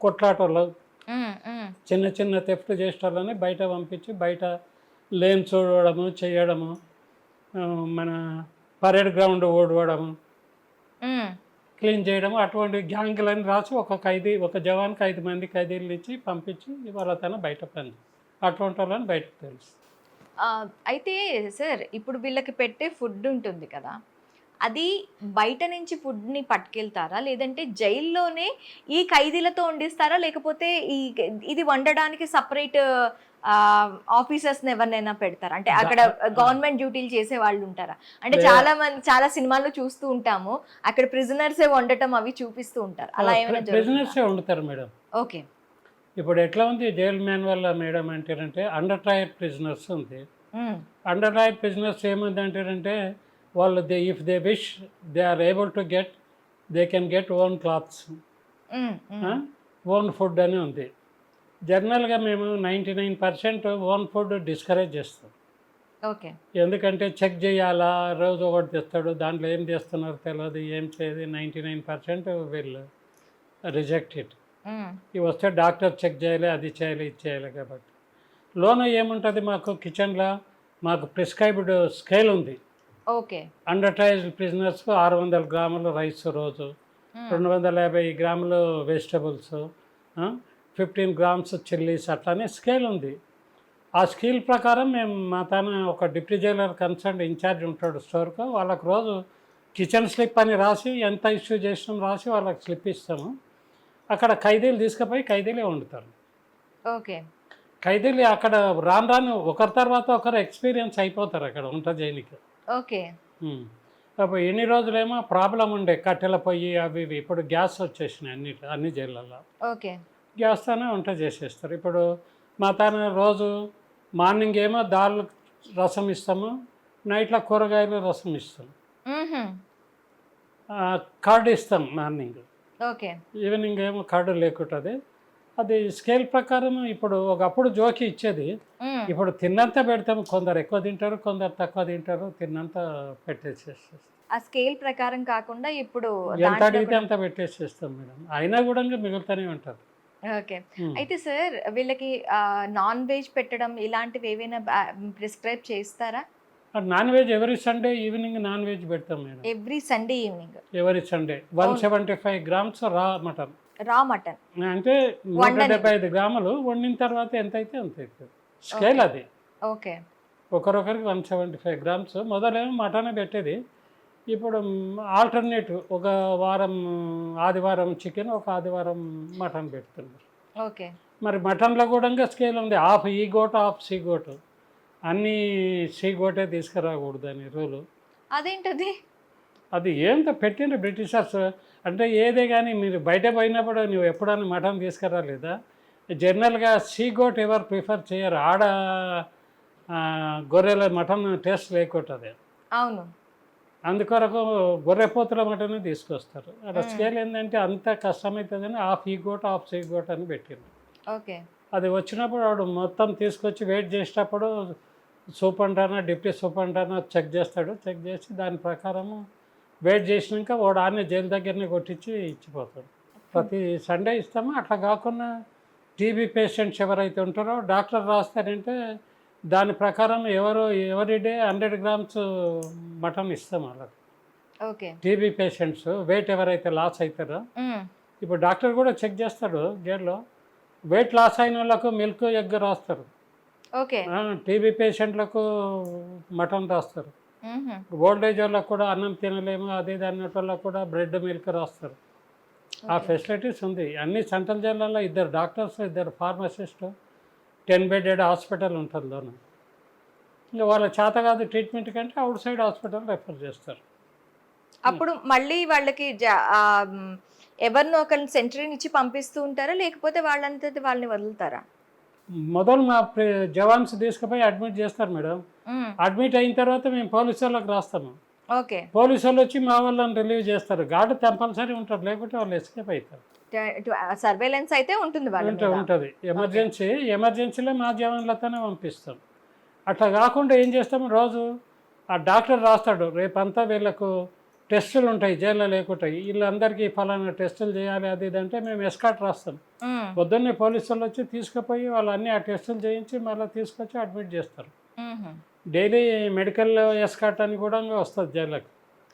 కొట్లాటోళ్ళు, చిన్న చిన్న థెఫ్ట్ చేసేటోళ్ళని బయట పంపించి బయట లేన్ చూడడము, చేయడము, మన పరేడ్ గ్రౌండ్ ఓడవడము, క్లీన్ చేయడము, అటువంటి గ్యాంగ్లని రాసి ఒక జవాన్కి 5 మంది ఖైదీలు ఇచ్చి పంపించి ఇవాళ తన బయట పని, అటువంటి వాళ్ళని బయటకు తెలుసు. అయితే సార్, ఇప్పుడు వీళ్ళకి పెట్టే ఫుడ్ ఉంటుంది కదా, అది బయట నుంచి ఫుడ్ని పట్టుకెళ్తారా, లేదంటే జైల్లోనే ఈ ఖైదీలతో వండిస్తారా, లేకపోతే ఇది వండడానికి సపరేట్ ఆఫీసర్స్ని ఎవరినైనా పెడతారా? అంటే అక్కడ గవర్నమెంట్ డ్యూటీలు చేసే వాళ్ళు ఉంటారా? అంటే చాలా సినిమాల్లో చూస్తూ ఉంటాము, అక్కడ ప్రిజనర్సే వండటం అవి చూపిస్తూ ఉంటారు, అలా ఏమైనా? ప్రిజనర్సే వండుతారు మేడం. ఓకే. ఇప్పుడు ఎట్లా ఉంది జైల్ మాన్యువల్ మేడం అంటేనంటే అండర్ ట్రయల్ ప్రిజనర్స్ ఉంది. అండర్ ట్రయల్ ప్రిజనర్స్ ఏముంది అంటేనంటే వాళ్ళు if they wish they are able to get, they can get own clothes, own food అని ఉంది. జనరల్గా మేము 99% ఓన్ ఫుడ్ డిస్కరేజ్ చేస్తాం. ఓకే. ఎందుకంటే చెక్ చేయాలా, రోజు ఒకటి తెస్తాడు, దాంట్లో ఏం చేస్తున్నారు తెలియదు, ఏం చేయదు, 99% వీళ్ళు రిజెక్ట్ ఇట్. ఇవి వస్తే డాక్టర్ చెక్ చేయాలి, అది చేయాలి, ఇది చేయాలి కాబట్టి లోన ఏముంటుంది మాకు కిచెన్లో మాకు ప్రిస్క్రైబ్డ్ స్కేల్ ఉంది. ఓకే. అండర్టైజ్డ్ ప్రిజనర్స్కు 600 గ్రాములు రైస్ రోజు, 250 గ్రాములు వెజిటబుల్స్, 15 గ్రామ్స్ చిల్లీస్, అట్లానే స్కేల్ ఉంది. ఆ స్కేల్ ప్రకారం మేము మా తన ఒక డిప్యూటీ జైలర్ కన్సర్న్ ఇన్ఛార్జ్ ఉంటాడు స్టోర్కు, వాళ్ళకు రోజు కిచెన్ స్లిప్ అని రాసి ఎంత ఇష్యూ చేసినాం రాసి వాళ్ళకి స్లిప్ ఇస్తాము. అక్కడ ఖైదీలు తీసుకుపోయి ఖైదీలే వండుతారు. ఓకే. ఖైదీలు అక్కడ రాను రాను ఒకరి తర్వాత ఒకరు ఎక్స్పీరియన్స్ అయిపోతారు అక్కడ వంట చేయనికి. ఓకే. అప్పుడు ఎన్ని రోజులేమో ప్రాబ్లం ఉండే కట్టెల పొయ్యి అవి ఇవి. ఇప్పుడు గ్యాస్ వచ్చేసినాయి అన్ని జైళ్ళల్లో. ఓకే. గ్యాస్తోనే వంట చేసేస్తారు. ఇప్పుడు మా తాన రోజు మార్నింగ్ ఏమో దాల్ రసం ఇస్తాము, నైట్లో కూరగాయలు రసం ఇస్తాం, కర్డ్ ఇస్తాం మార్నింగ్. ఓకే. ఈవినింగ్ ఏమో కర్డ్ లేకుంటుంది. అది స్కేల్ ప్రకారం ఇప్పుడు ఒకప్పుడు జోకి ఇచ్చేది, ఇప్పుడు తిన్నంత పెడతాము. కొందరు ఎక్కువ తింటారు, కొందరు తక్కువ తింటారు, తిన్నంత పెట్టేసేస్తాం. ఆ స్కేల్ ప్రకారం కాకుండా ఇప్పుడు ఎంత అడిగితే అంత పెట్టేసేస్తాం మేడం. అయినా కూడా మిగులుతూనే ఉంటారు. ఓకే. అయితే సార్ వీళ్ళకి నాన్ వెజ్ పెట్టడం ఇలాంటివి ఏవైనా ప్రిస్క్రైబ్ చేస్తారా? Non veg every Sunday evening non veg పెడతాం madam. Every Sunday evening? Every Sunday 175 grams raw mutton. Raw mutton అంటే 175 గ్రాములు వండిన తర్వాత ఎంత అయితే అంత అవుతుంది. స్కేల్ అది. ఓకే. ఒకరొకరికి 175 గ్రామ్స్. మొదలేమో మటనే పెట్టేది, ఇప్పుడు ఆల్టర్నేటివ్ ఒక వారం ఆదివారం చికెన్, ఒక ఆదివారం మటన్ పెడుతున్నారు. ఓకే. మరి మటన్లో కూడా స్కేల్ ఉంది. హాఫ్ ఈ గోటు హాఫ్ సి గోటు, అన్నీ సి గోటే తీసుకురాకూడదు అని రూలు. అదేంటది? అది ఏంటో పెట్టిండ్రు బ్రిటిషర్స్. అంటే ఏదే కానీ మీరు బయట పోయినప్పుడు నువ్వు ఎప్పుడైనా మటన్ తీసుకురాలేదా? జనరల్గా సీ గోట్ ఎవరు ప్రిఫర్ చేయరు, ఆడ గొర్రెల మటన్ టేస్ట్ లేకుంటుంది. అవును. అందుకొరకు గొర్రెపోతుల మటన్ తీసుకొస్తారు. అక్కడ స్కేల్ ఏంటంటే అంత కష్టమవుతుందని హాఫ్ ఈ గోట్ హాఫ్ సీ గోట్ అని పెట్టిండు. ఓకే. అది వచ్చినప్పుడు వాడు మొత్తం తీసుకొచ్చి వెయిట్ చేసేటప్పుడు సూపరింటెండెంట్ డిప్యూటీ సూపరింటెండెంట్ చెక్ చేస్తాడు. చెక్ చేసి దాని ప్రకారము వెయిట్ చేసినాక వాడు ఆనే జైలు దగ్గరనే కొట్టించి ఇచ్చిపోతాడు. ప్రతి సండే ఇస్తాము. అట్లా కాకుండా టీబీ పేషెంట్స్ ఎవరైతే ఉంటారో డాక్టర్ రాస్తారంటే దాని ప్రకారం ఎవరీ డే 100 గ్రామ్స్ మటన్ ఇస్తాం వాళ్ళకి. ఓకే. టీబీ పేషెంట్స్ వెయిట్ ఎవరైతే లాస్ అవుతారో ఇప్పుడు డాక్టర్ కూడా చెక్ చేస్తాడు జైల్లో. వెయిట్ లాస్ అయిన వాళ్ళకు మిల్క్ ఎగ్ రాస్తారు. ఓకే. టీబీ పేషెంట్లకు మటన్ రాస్తారు. ఓల్డ్ ఏజ్ వాళ్ళకు కూడా అన్నం తినలేము అది అన్నట్టు వాళ్ళకు కూడా బ్రెడ్ మిల్క్ రాస్తారు. ఆ ఫెసిలిటీస్ ఉంది. అన్ని సెంట్రల్ జైళ్ళల్లో 2 డాక్టర్స్ 2 ఫార్మసిస్ట్ 10 బెడెడ్ హాస్పిటల్ ఉంటుంది లోన. ఇంకా వాళ్ళ చేత కాదు ట్రీట్మెంట్ కంటే అవుట్ సైడ్ హాస్పిటల్ రెఫర్ చేస్తారు. అప్పుడు మళ్ళీ వాళ్ళకి ఎవరినో ఒకరిని సెంటరీని ఇచ్చి పంపిస్తూ ఉంటారా, లేకపోతే వాళ్ళంతా వాళ్ళని వదులుతారా? మొదలు మా జవాన్స్ తీసుకుపోయి అడ్మిట్ చేస్తారు మేడం. అడ్మిట్ అయిన తర్వాత మేము పోలీసు వాళ్ళకి రాస్తాము. ఓకే. పోలీసు వాళ్ళు వచ్చి మా వాళ్ళని రిలీవ్ చేస్తారు. గార్డు కంపల్సరీ ఉంటారు, లేకుంటే వాళ్ళు ఎస్కేప్ అవుతారు. సర్వేలెన్స్ అయితే ఉంటుంది ఉంటుంది. ఎమర్జెన్సీలో మా జవాన్లతోనే పంపిస్తాం. అట్లా కాకుండా ఏం చేస్తాము, రోజు ఆ డాక్టర్ రాస్తాడు రేపంతా వీళ్ళకు టెస్టులు ఉంటాయి జైల్లో లేకుంటాయి, వీళ్ళందరికీ ఫలానా టెస్టులు చేయాలి అది ఇది అంటే మేము ఎస్కాట్ రాస్తాం. పొద్దున్నే పోలీసు వాళ్ళు వచ్చి తీసుకుపోయి వాళ్ళు అన్నీ ఆ టెస్టులు చేయించి మళ్ళీ తీసుకొచ్చి అడ్మిట్ చేస్తారు. డైలీ మెడికల్ ఎస్కాట్ అని కూడా వస్తుంది జైళ్ళకి.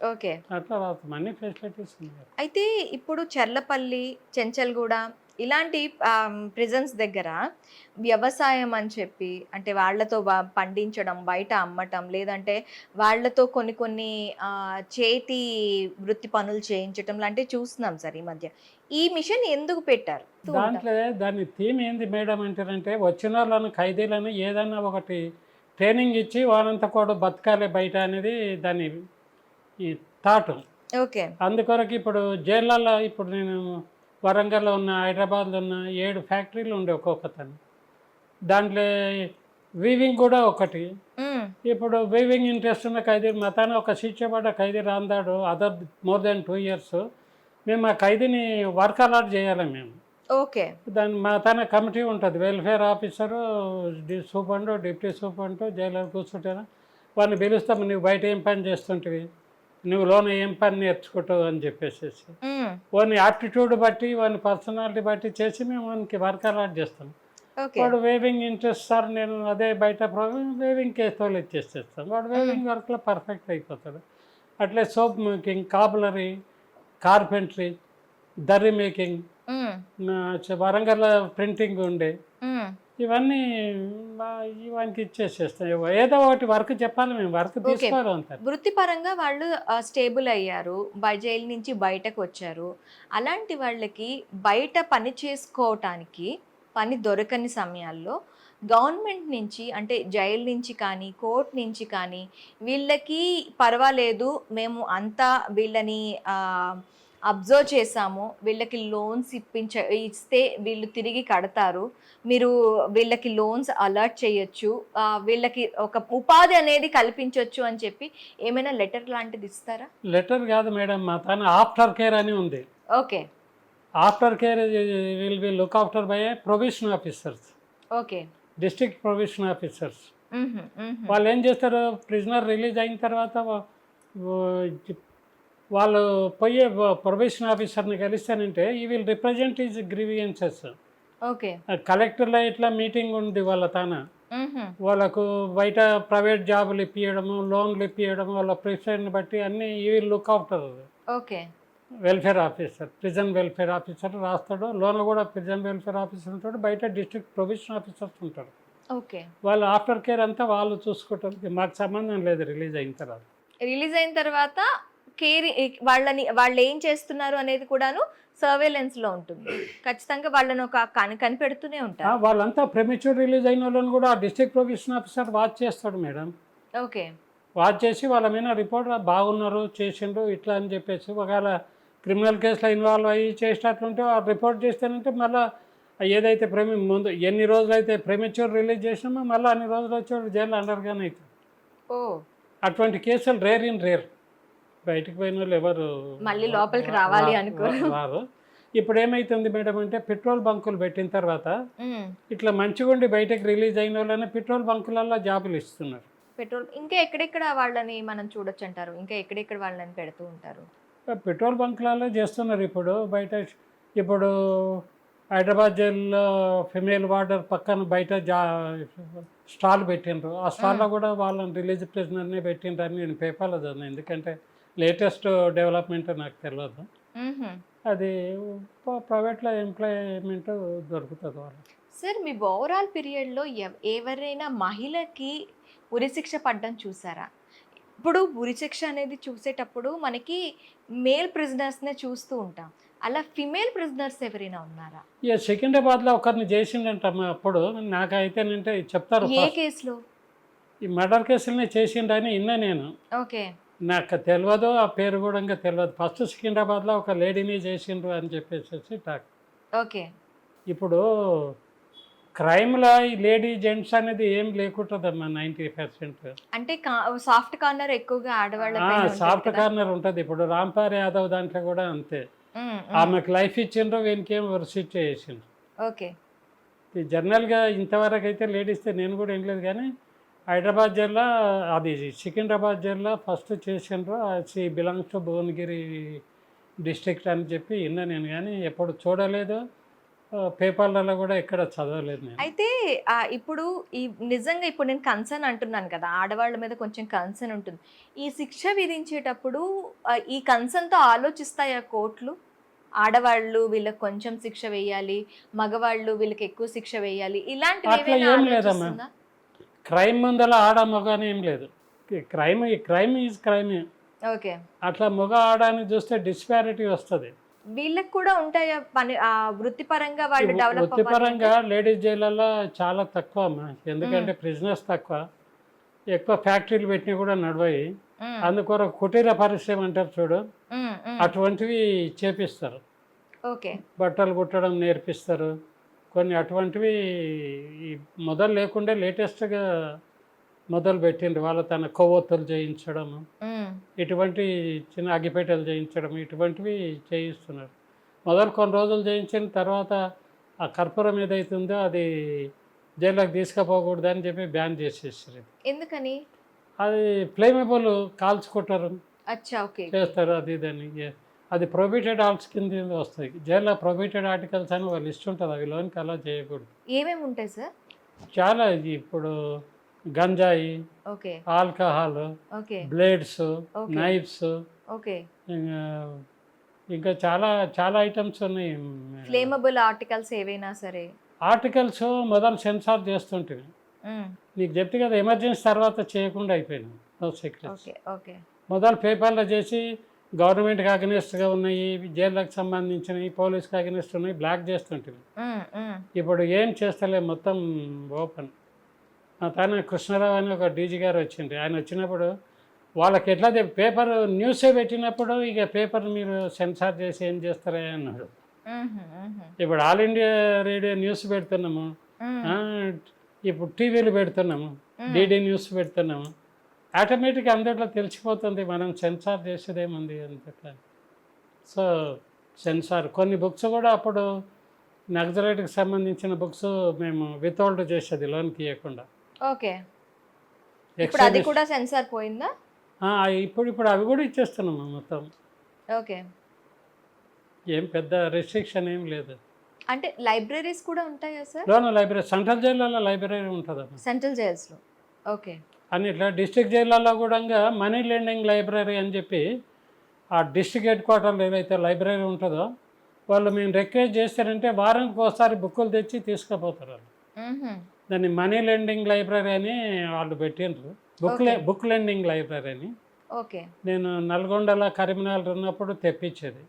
ఓకే. అట్లా రాస్తాం. అన్ని ఫెసిలిటీస్ ఉన్నాయి. అయితే ఇప్పుడు చెర్లపల్లి, చెంచల్గూడ ఇలాంటి ప్రిజన్స్ దగ్గర వ్యవసాయం అని చెప్పి అంటే వాళ్ళతో పండించడం, బయట అమ్మటం, లేదంటే వాళ్ళతో కొన్ని చేతి వృత్తి పనులు చేయించడం లాంటివి చూస్తున్నాం సార్ ఈ మధ్య. ఈ మిషన్ ఎందుకు పెట్టారు? దాంట్లో దాని థీమ్ ఏంది మేడం అంటారంటే వచ్చిన వాళ్ళను ఖైదీలను ఏదన్నా ఒకటి ట్రైనింగ్ ఇచ్చి వాళ్ళంతా కూడా బతకాలి బయట అనేది దాని ఈ థాట్. ఓకే. అందుకొరకు ఇప్పుడు జైళ్ళల్లో ఇప్పుడు నేను వరంగల్లో ఉన్న, హైదరాబాద్లో ఉన్న 7 ఫ్యాక్టరీలు ఉండే ఒక్కొక్కతను. దాంట్లో వీవింగ్ కూడా ఒకటి. ఇప్పుడు వీవింగ్ ఇంట్రెస్ట్ ఉన్న ఖైదీ మతాన ఒక శిక్షపడ్డ ఖైదీ రాందాడు అదర్ మోర్ దెన్ 2 years మేము ఆ ఖైదీని వర్క్ అలాట్ చేయాలి మేము. ఓకే. దాని మా తన కమిటీ ఉంటుంది, welfare officer, superintendent, deputy superintendent, Jailer కూర్చుంటాను. వాడిని పిలుస్తాము, నువ్వు బయట ఏం పని చేస్తుంటివి, నువ్వు లోన ఏం పని నేర్చుకుంటావు అని చెప్పేసి వాని యాప్టిట్యూడ్ బట్టి వాని పర్సనాలిటీ బట్టి చేసి మేము వానికి వర్క్ అలాట్ చేస్తాం. ఓకే. వాడు వేవింగ్ ఇంట్రెస్ట్ సార్ నేను అదే బయట వేవింగ్ కేసులో ఇచ్చేసేస్తాను, వాడు వేవింగ్ వర్క్లో పర్ఫెక్ట్ అయిపోతాడు. అట్లే సోప్ మేకింగ్, కాబులరీ, carpentry, durrie making, Warangal printing ఉండే ఇవన్నీ ఇవన్నీ ఇచ్చేసేస్తాం. ఏదో ఒకటి వర్క్ చెప్పాలి, మేము వర్క్ తీసుకోవాలి అంటారు. వృత్తిపరంగా వాళ్ళు స్టేబుల్ అయ్యారు, జైలు నుంచి బయటకు వచ్చారు. అలాంటి వాళ్ళకి బయట పని చేసుకోవటానికి పని దొరకని సమయాల్లో గవర్నమెంట్ నుంచి అంటే జైలు నుంచి కానీ కోర్టు నుంచి కానీ వీళ్ళకి పర్వాలేదు, మేము అంతా వీళ్ళని అబ్జర్వ్ చేసాము, వీళ్ళకి లోన్స్ ఇస్తే వీళ్ళు తిరిగి కడతారు, మీరు వీళ్ళకి లోన్స్ అలర్ట్ చేయొచ్చు, వీళ్ళకి ఒక ఉపాధి అనేది కల్పించవచ్చు అని చెప్పి ఏమైనా లెటర్ లాంటిది ఇస్తారా? లెటర్ కాదు మేడం, మా తన ఆఫ్టర్ కేర్ అని ఉంది. Okay. After care will be look after by A provision officers, okay, district provision officers. వాళ్ళు ఏం చేస్తారు, ప్రిజనర్ రిలీజ్ అయిన తర్వాత వాళ్ళు పోయే ప్రొబేషన్ ఆఫీసర్ని కలిస్తానంటే he will represent his grievances. Okay. కలెక్టర్లో ఇట్లా మీటింగ్ ఉంది వాళ్ళ తాన, వాళ్ళకు బయట ప్రైవేట్ జాబులు ఇప్పియడము, లోన్లు ఇప్పియడము, వాళ్ళ ప్రిఫరెన్స్ బట్టి అన్నీ ఈ will look after. Okay. Welfare officer, prison welfare officer రాస్తాడు, లోన్ కూడా ప్రిజన్ వెల్ఫేర్ ఆఫీసర్ ఉంటాడు, బయట డిస్ట్రిక్ట్ ప్రొవిషన్ ఆఫీసర్స్ ఉంటారు. ఓకే. వాళ్ళు ఆఫ్టర్ కేర్ అంతా వాళ్ళు చూసుకుంటారు, మాకు సంబంధం లేదు. రిలీజ్ అయిన తర్వాత వాళ్ళు ఏం చేస్తున్నారు అనేది కూడాను సర్వేలెన్స్ లో ఉంటుంది, ఖచ్చితంగా వాళ్ళని ఒక కనిపెడుతూనే ఉంటారు. వాళ్ళంతా ప్రెమిచ్యూర్ రిలీజ్ అయిన వాళ్ళని కూడా డిస్ట్రిక్ట్ ప్రొవిషన్ ఆఫీసర్ వాచ్ చేస్తాడు మేడం. ఓకే. వాచ్ చేసి వాళ్ళ మీద రిపోర్ట్ బాగున్నారు చేసిండ్రు ఇట్లా అని చెప్పేసి, ఒకవేళ క్రిమినల్ కేసులో ఇన్వాల్వ్ అయ్యి చేసేటట్లుంటే ఆ రిపోర్ట్ చేస్తేనంటే మళ్ళీ ఏదైతే ముందు ఎన్ని రోజులు అయితే ప్రెమిచ్యూర్ రిలీజ్ చేసినామో మళ్ళీ అన్ని రోజులు వచ్చి జైలు అండర్గానే అవుతుంది. అటువంటి కేసులు రేర్ ఇన్ రేర్. బయటకు పోయిన వాళ్ళు ఎవరు మళ్ళీ లోపలికి రావాలి అనుకోరు. ఇప్పుడు ఏమైతుంది మేడం అంటే పెట్రోల్ బంకులు పెట్టిన తర్వాత ఇట్లా మంచిగా ఉండి బయటకు రిలీజ్ అయిన వాళ్ళని పెట్రోల్ బంకులలో జాబులు ఇస్తున్నారు. పెట్రోల్ ఇంకా ఎక్కడెక్కడ వాళ్ళని మనం చూడొచ్చు అంటారు, ఇంకా ఎక్కడెక్కడ వాళ్ళని పెడుతూ ఉంటారు? పెట్రోల్ బంకులలో చేస్తున్నారు. ఇప్పుడు బయట ఇప్పుడు హైదరాబాద్ జైల్లో ఫిమేల్ వార్డర్ పక్కన బయట స్టాల్ పెట్టిండ్రు, ఆ స్టాల్లో కూడా వాళ్ళని రిలీజ్ ప్రిజనర్ని పెట్టిండ్రు అని నేను పేపర్లో చదివాను. ఎందుకంటే లేటెస్ట్ డెవలప్మెంట్ నాకు తెలియదు. అది ప్రైవేట్లో ఎంప్లాయ్మెంట్ దొరుకుతుంది వాళ్ళకి. సార్, మీ ఓవరాల్ పీరియడ్లో ఎవరైనా మహిళకి ఉరిశిక్ష పడ్డం చూసారా? ఇప్పుడు ఉరిశిక్ష అనేది చూసేటప్పుడు మనకి మేల్ ప్రిజనర్స్నే చూస్తూ ఉంటాం, అలా ఫిమేల్ ప్రిజనర్స్ ఎవరైనా ఉన్నారా? సికింద్రాబాద్లో ఒకరిని చేసిండంట అప్పుడు, నాకైతేనంటే చెప్తారు. ఏ కేసులో? ఈ మర్డర్ కేసులనే చేసిండని విన్నా నేను. ఓకే. నాకు తెలియదు, ఆ పేరు కూడా ఇంకా తెలియదు. ఫస్ట్ సికింద్రాబాద్లో ఒక లేడీని చేసిండ్రు అని చెప్పేసి టాక్. ఓకే. ఇప్పుడు క్రైమ్లో ఈ లేడీ జెంట్స్ అనేది ఏం లేకుంటుందమ్మా 90%. అంటే సాఫ్ట్ కార్నర్ ఎక్కువగా ఆడవాళ్ళ సాఫ్ట్ కార్నర్ ఉంటుంది. ఇప్పుడు రాంపార్ యాదవ్ దాంట్లో కూడా అంతే, ఆమెకు లైఫ్ ఇచ్చిండ్రు, వీనికేం వర్సిట్ చేసిండ్రు. ఓకే. జనరల్గా ఇంతవరకు అయితే లేడీస్తే నేను కూడా ఏం లేదు, కానీ హైదరాబాద్ జిల్లా అది సికింద్రాబాద్ జిల్లా ఫస్ట్ చేసిండ్రు. She belongs to Bhuvanagiri district అని చెప్పి విన్నా నేను, కానీ ఎప్పుడు చూడలేదు, పేపర్లలో కూడా ఎక్కడ చదవలేదు నేను. అయితే ఇప్పుడు ఈ నిజంగా ఇప్పుడు నేను కన్సర్న్ అంటున్నాను కదా, ఆడవాళ్ళ మీద కొంచెం కన్సర్న్ ఉంటుంది. ఈ శిక్ష విధించేటప్పుడు ఈ కన్సర్న్తో ఆలోచిస్తాయా కోర్టులు? ఆడవాళ్ళు వీళ్ళకి కొంచెం శిక్ష వేయాలి, మగవాళ్ళు వీళ్ళకి ఎక్కువ శిక్ష వేయాలి, ఇలాంటివి ఏం లేదమ్మా. క్రైమ్ ముందల ఆడ మగ అని ఏం లేదు. Crime is crime. ఓకే. అట్లా మగ ఆడ అని చూస్తే డిస్పారిటీ వస్తుంది. వీళ్ళకి కూడా ఉంటాయా పని వృత్తిపరంగా వాళ్ళు డెవలప్? వృత్తిపరంగా లేడీస్ జైళ్ళల్లో చాలా తక్కువ అమ్మా, ఎందుకంటే ప్రిజనర్స్ తక్కువ, ఎక్కువ ఫ్యాక్టరీలు పెట్టినా కూడా నడవాయి. అందుకొరకు కుటీర పరిశ్రమ అంటారు చూడు, అటువంటివి చేపిస్తారు. ఓకే. బట్టలు కుట్టడం నేర్పిస్తారు కొన్ని. అటువంటివి మొదలు లేకుండా లేటెస్ట్గా మొదలు పెట్టిండ్రు. వాళ్ళ తన కొవ్వొత్తులు చేయించడం, ఇటువంటి చిన్న అగ్గిపేటలు చేయించడం, ఇటువంటివి చేయిస్తున్నారు. మొదలు కొన్ని రోజులు చేయించిన తర్వాత ఆ కర్పూరం ఏదైతుందో అది జైల్లోకి తీసుకుపోకూడదు అని చెప్పి బ్యాన్ చేసేసారు. ఎందుకని? అది ఫ్లేమబుల్, కాల్చుకుంటారు, అచ్చా. ఓకే. చేస్తారు, అది ఇదని. అది ప్రొహిబిటెడ్ ఆర్ట్స్ కింద వస్తాయి. జైల్లో ప్రొహిబిటెడ్ ఆర్టికల్స్ అని వాళ్ళు ఇస్తుంటుంది, అవి లోనికి అలా చేయకూడదు. ఏమేమి ఉంటాయి సార్? చాలా ఇప్పుడు గంజాయి, okay, alcohol, okay, blades, okay, knifes, okay. ఇంకా చాలా చాలా ఐటమ్స్ ఉన్నాయి. ఫ్లేమబుల్ ఆర్టికల్స్ ఏవైనా సరే. ఆర్టికల్స్ మొదలు సెన్సార్ చేస్తుంటుంది. నీకు చెప్తే కదా, ఎమర్జెన్సీ తర్వాత చేయకుండా అయిపోయినాం. No secrets. Okay, okay. మొదలు పేపర్లో చేసి గవర్నమెంట్కి అగెనిస్ట్గా ఉన్నాయి, జైళ్ళకి సంబంధించినవి, పోలీస్కి అగెనిస్ట్ ఉన్నాయి, బ్లాక్ చేస్తుంటుంది. ఇప్పుడు ఏం చేస్తలే, మొత్తం ఓపెన్. మా తాన కృష్ణారావు అని ఒక డీజీ గారు వచ్చింది. ఆయన వచ్చినప్పుడు వాళ్ళకి ఎట్లా పేపర్ న్యూసే పెట్టినప్పుడు ఇక పేపర్ మీరు సెన్సార్ చేసి ఏం చేస్తారా అన్నాడు. ఇప్పుడు ఆల్ ఇండియా రేడియో న్యూస్ పెడుతున్నాము, ఇప్పుడు టీవీలు పెడుతున్నాము, డీడీ న్యూస్ పెడుతున్నాము. ఆటోమేటిక్గా అందరిలో తెలిసిపోతుంది, మనం సెన్సార్ చేసేదేముంది అంతట్లా. సో సెన్సార్ కొన్ని బుక్స్ కూడా అప్పుడు నక్సలైట్కి సంబంధించిన బుక్స్ మేము వితౌల్డ్ చేసేది, లోన్కి ఇవ్వకుండా. ఓకే, ఇప్పుడు అది కూడా సెన్సార్ పోయిందా? ఇప్పుడు అవి కూడా ఇచ్చేస్తున్నాము మొత్తం. ఓకే, ఏం పెద్ద రెస్ట్రిక్షన్ ఏం లేదు. అంటే లైబ్రరీస్ కూడా ఉంటాయా సార్? లోన లైబ్రరీ, సెంట్రల్ జైల్లో లైబ్రరీ ఉంటుందమ్మా, సెంట్రల్ జైల్స్లో. ఓకే. అన్నిట్లా డిస్ట్రిక్ట్ జైళ్ళల్లో కూడా మనీ లెండింగ్ లైబ్రరీ అని చెప్పి ఆ డిస్ట్రిక్ట్ హెడ్ క్వార్టర్లో ఏదైతే లైబ్రరీ ఉంటుందో వాళ్ళు మేము రిక్వెస్ట్ చేస్తారంటే వారానికి ఒకసారి బుక్కులు తెచ్చి తీసుకుపోతారు వాళ్ళు. దాన్ని మనీ లెండింగ్ లైబ్రరీ అని వాళ్ళు పెట్టిండ్రు, బుక్ లెండింగ్ లైబ్రరీ అని. ఓకే. నేను నల్గొండలో కరీంనగర్ ఉన్నప్పుడు తెప్పించేది.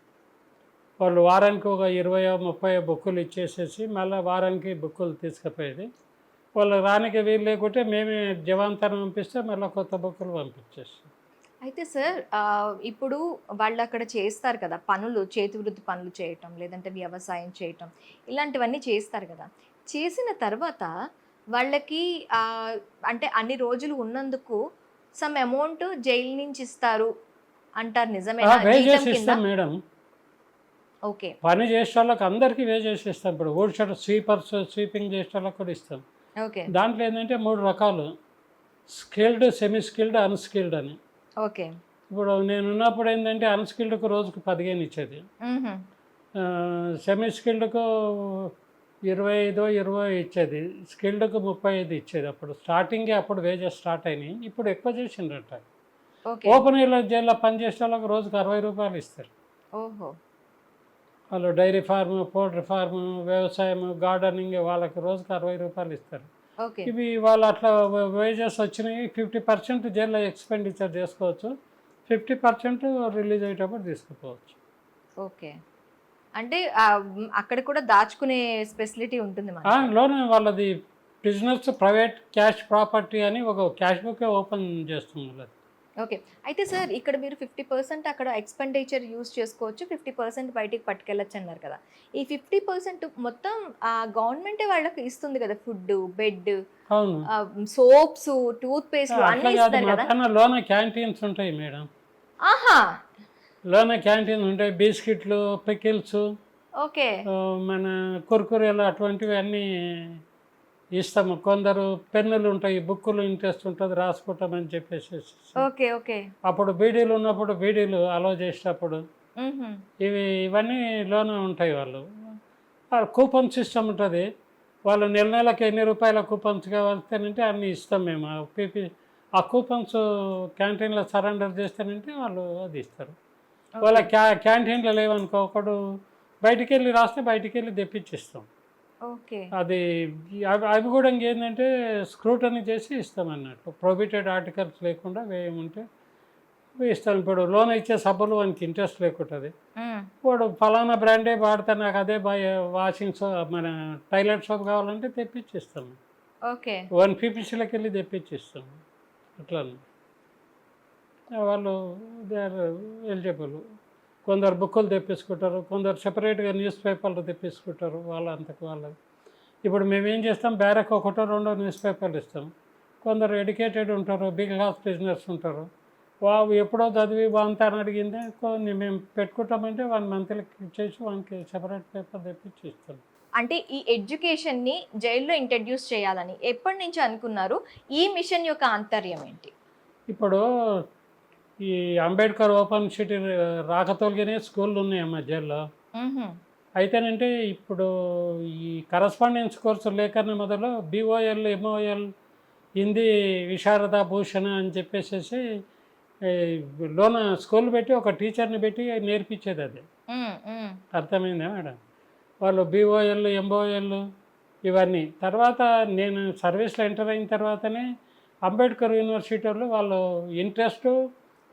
వాళ్ళు వారానికి ఒక 20-30 బుక్కులు ఇచ్చేసేసి మళ్ళీ వారానికి బుక్కులు తీసుకుపోయేది. వాళ్ళు రానికి వీలు లేకుంటే మేమే జవాంతరం పంపిస్తే మళ్ళీ కొత్త బుక్కులు పంపించేస్తాం. అయితే సార్ ఇప్పుడు వాళ్ళు అక్కడ చేస్తారు కదా పనులు, చేతి వృత్తి పనులు చేయటం, లేదంటే వ్యవసాయం చేయటం, ఇలాంటివన్నీ చేస్తారు కదా. చేసిన తర్వాత వాళ్ళకి అంటే అన్ని రోజులు ఉన్నందుకు సమ్ అమౌంట్ జైలు నుంచి ఇస్తారు అంటారు, నిజమేనా? వేజెస్ ఇస్తాం మేడం. ఓకే. పని చేసే వాళ్ళకి అందరికీ వేజెస్ ఇస్తాం. ఇప్పుడు ఊడ్చడం, స్వీపర్స్, స్వీపింగ్ చేసే వాళ్ళకి కూడా ఇస్తాం. ఓకే. దాంట్లో ఏంటంటే 3 రకాలు: స్కిల్డ్, సెమీ స్కిల్డ్, అన్స్కిల్డ్ అని. ఓకే. ఇప్పుడు నేను ఉన్నప్పుడు ఏంటంటే అన్స్కిల్డ్కు రోజుకు 15 ఇచ్చేది, సెమీ స్కిల్డ్కు 25-20 ఇచ్చేది, స్కిల్డ్కు 35 ఇచ్చేది. అప్పుడు స్టార్టింగే అప్పుడు వేజెస్ స్టార్ట్ అయినాయి. ఇప్పుడు ఎక్కువ చేసిండ్రట. ఓపెన్ ఎయిర్ జైల్లో పనిచేసే వాళ్ళకి రోజుకు 60 రూపాయలు ఇస్తారు. ఓహో. వాళ్ళు డైరీ ఫార్మ్, పౌల్ట్రీ ఫార్మ్, వ్యవసాయం, గార్డెనింగ్, వాళ్ళకి రోజుకు 60 రూపాయలు ఇస్తారు. ఇవి వాళ్ళు అట్లా వేజెస్ వచ్చినాయి. 50% జైల్లో ఎక్స్పెండిచర్ చేసుకోవచ్చు, 50% రిలీజ్ అయ్యేటప్పుడు తీసుకుపోవచ్చు. ఓకే. అంటే అక్కడ కూడా దాచుకునే ఫెసిలిటీ ఉంటుంది లోనే. వాళ్ళది బిజినెస్ ప్రైవేట్ క్యాష్ ప్రాపర్టీ అని ఒక క్యాష్ బుక్ ఓపెన్ చేస్తుంది వాళ్ళది. ఓకే. అయితే సార్ ఇక్కడ మీరు 50% అక్కడ ఎక్స్పెండిచర్ యూజ్ చేసుకోవచ్చు, 50% బయటికి పట్టుకెళ్ళచ్చు అన్నారు కదా. ఈ 50% మొత్తం గవర్నమెంటే వాళ్ళకి ఇస్తుంది కదా, food, bed, soaps, toothpaste అన్నీ ఇస్తారు కదా. లోన క్యాంటీన్స్ ఉంటాయి మేడం. లోన క్యాంటీన్ ఉంటాయి, బిస్కెట్లు, పికిల్స్, ఓకే, మన కుర్కురేలు అటువంటివి అన్నీ ఇస్తాము. కొందరు పెన్నులు ఉంటాయి, బుక్కులు ఇంట్రెస్ట్ ఉంటుంది రాసుకుంటామని చెప్పేసి. Okay, okay. అప్పుడు బీడీలు ఉన్నప్పుడు బీడీలు అలో చేసేటప్పుడు ఇవన్నీ లోనే ఉంటాయి. వాళ్ళు కూపన్ సిస్టమ్ ఉంటుంది. వాళ్ళు నెలకి ఎన్ని రూపాయల కూపన్స్ కావాలంటే అన్నీ ఇస్తాం మేము. ఆ కూపన్స్ క్యాంటీన్లో సరెండర్ చేస్తానంటే వాళ్ళు అది ఇస్తారు. వాళ్ళ క్యాంటీన్లో లేవనుకో, ఒకడు బయటికి వెళ్ళి రాస్తే బయటికి వెళ్ళి తెప్పించిస్తాం. ఓకే. అది అవి కూడా ఇంకేంటంటే స్క్రూటనీ చేసి ఇస్తాం అన్నట్టు. ప్రొహిబిటెడ్ ఆర్టికల్స్ లేకుండా వేయమంటే ఇస్తాం. ఇప్పుడు లోన్ ఇచ్చే సబ్బులు వానికి ఇంట్రెస్ట్ లేకుంటుంది. వాడు ఫలానా బ్రాండే వాడితే నాకు అదే వాషింగ్ సోప్, మన టాయిలెట్ సోప్ కావాలంటే తెప్పించిస్తాము. ఓకే. 150 వెళ్ళి తెప్పించిస్తాము. అట్లా వాళ్ళు దే ఆర్ ఎలిజిబుల్. కొందరు బుక్కులు తెప్పించుకుంటారు, కొందరు సెపరేట్గా న్యూస్ పేపర్లు తెప్పించుకుంటారు. వాళ్ళంతకు వాళ్ళకి ఇప్పుడు మేము ఏం చేస్తాం, బ్యారక్ 1-2 న్యూస్ పేపర్లు ఇస్తాం. కొందరు ఎడ్యుకేటెడ్ ఉంటారు, బిగ్ క్లాస్ బిజినెస్ ఉంటారు. వాళ్ళు ఎప్పుడో చదివి అంతా అని అడిగిందే కొన్ని మేము పెట్టుకుంటామంటే 1 మంత్లకి ఇచ్చేసి వానికి సెపరేట్ పేపర్ తెప్పించి ఇస్తాం. అంటే ఈ ఎడ్యుకేషన్ని జైల్లో ఇంట్రడ్యూస్ చేయాలని ఎప్పటి నుంచి అనుకున్నారు? ఈ మిషన్ యొక్క ఆంతర్యం ఏంటి? ఇప్పుడు ఈ అంబేద్కర్ ఓపెన్ సిటీ రాకతోలిగానే స్కూళ్ళు ఉన్నాయమ్మ జైల్లో. అయితేనంటే ఇప్పుడు ఈ కరస్పాండెన్స్ కోర్సు లేకనే మొదలు BOL MOL హిందీ విశారద భూషణ అని చెప్పేసి లోన స్కూల్ పెట్టి ఒక టీచర్ని పెట్టి నేర్పించేది అది. అర్థమైందా మేడం? వాళ్ళు BOL MOL ఇవన్నీ తర్వాత నేను సర్వీస్లో ఎంటర్ అయిన తర్వాతనే అంబేద్కర్ యూనివర్సిటీలో వాళ్ళు ఇంట్రెస్ట్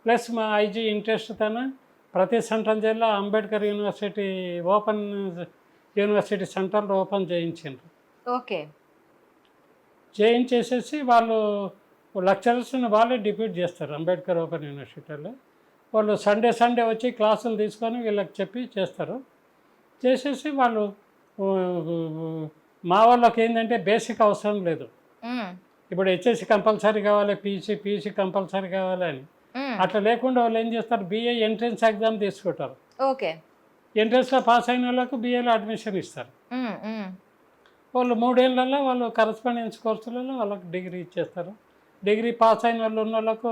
ప్లస్ మా IG ఇంట్రెస్ట్ తన ప్రతి సెంట్రల్ జైల్లో అంబేద్కర్ యూనివర్సిటీ సెంటర్లు ఓపెన్ చేయించారు. ఓకే. చేయించేసేసి వాళ్ళు లెక్చరర్స్ని వాళ్ళే డిప్యూట్ చేస్తారు అంబేద్కర్ ఓపెన్ యూనివర్సిటీలో. వాళ్ళు సండే వచ్చి క్లాసులు తీసుకొని వీళ్ళకి చెప్పి చేస్తారు. చేసేసి వాళ్ళు మా వాళ్ళకి ఏంటంటే బేసిక్ అవసరం లేదు. ఇప్పుడు HSC కంపల్సరీ కావాలి, PUC కంపల్సరీ కావాలి అని అట్లా లేకుండా వాళ్ళు ఏం చేస్తారు, BA ఎంట్రన్స్ ఎగ్జామ్ తీసుకుంటారు. ఓకే. ఎంట్రన్స్లో పాస్ అయిన వాళ్ళకు BAలో అడ్మిషన్ ఇస్తారు. వాళ్ళు 3 ఏళ్ళల్లో వాళ్ళు కరస్పాండెన్స్ కోర్సులలో వాళ్ళకి డిగ్రీ ఇచ్చేస్తారు. డిగ్రీ పాస్ అయిన వాళ్ళు ఉన్న వాళ్ళకు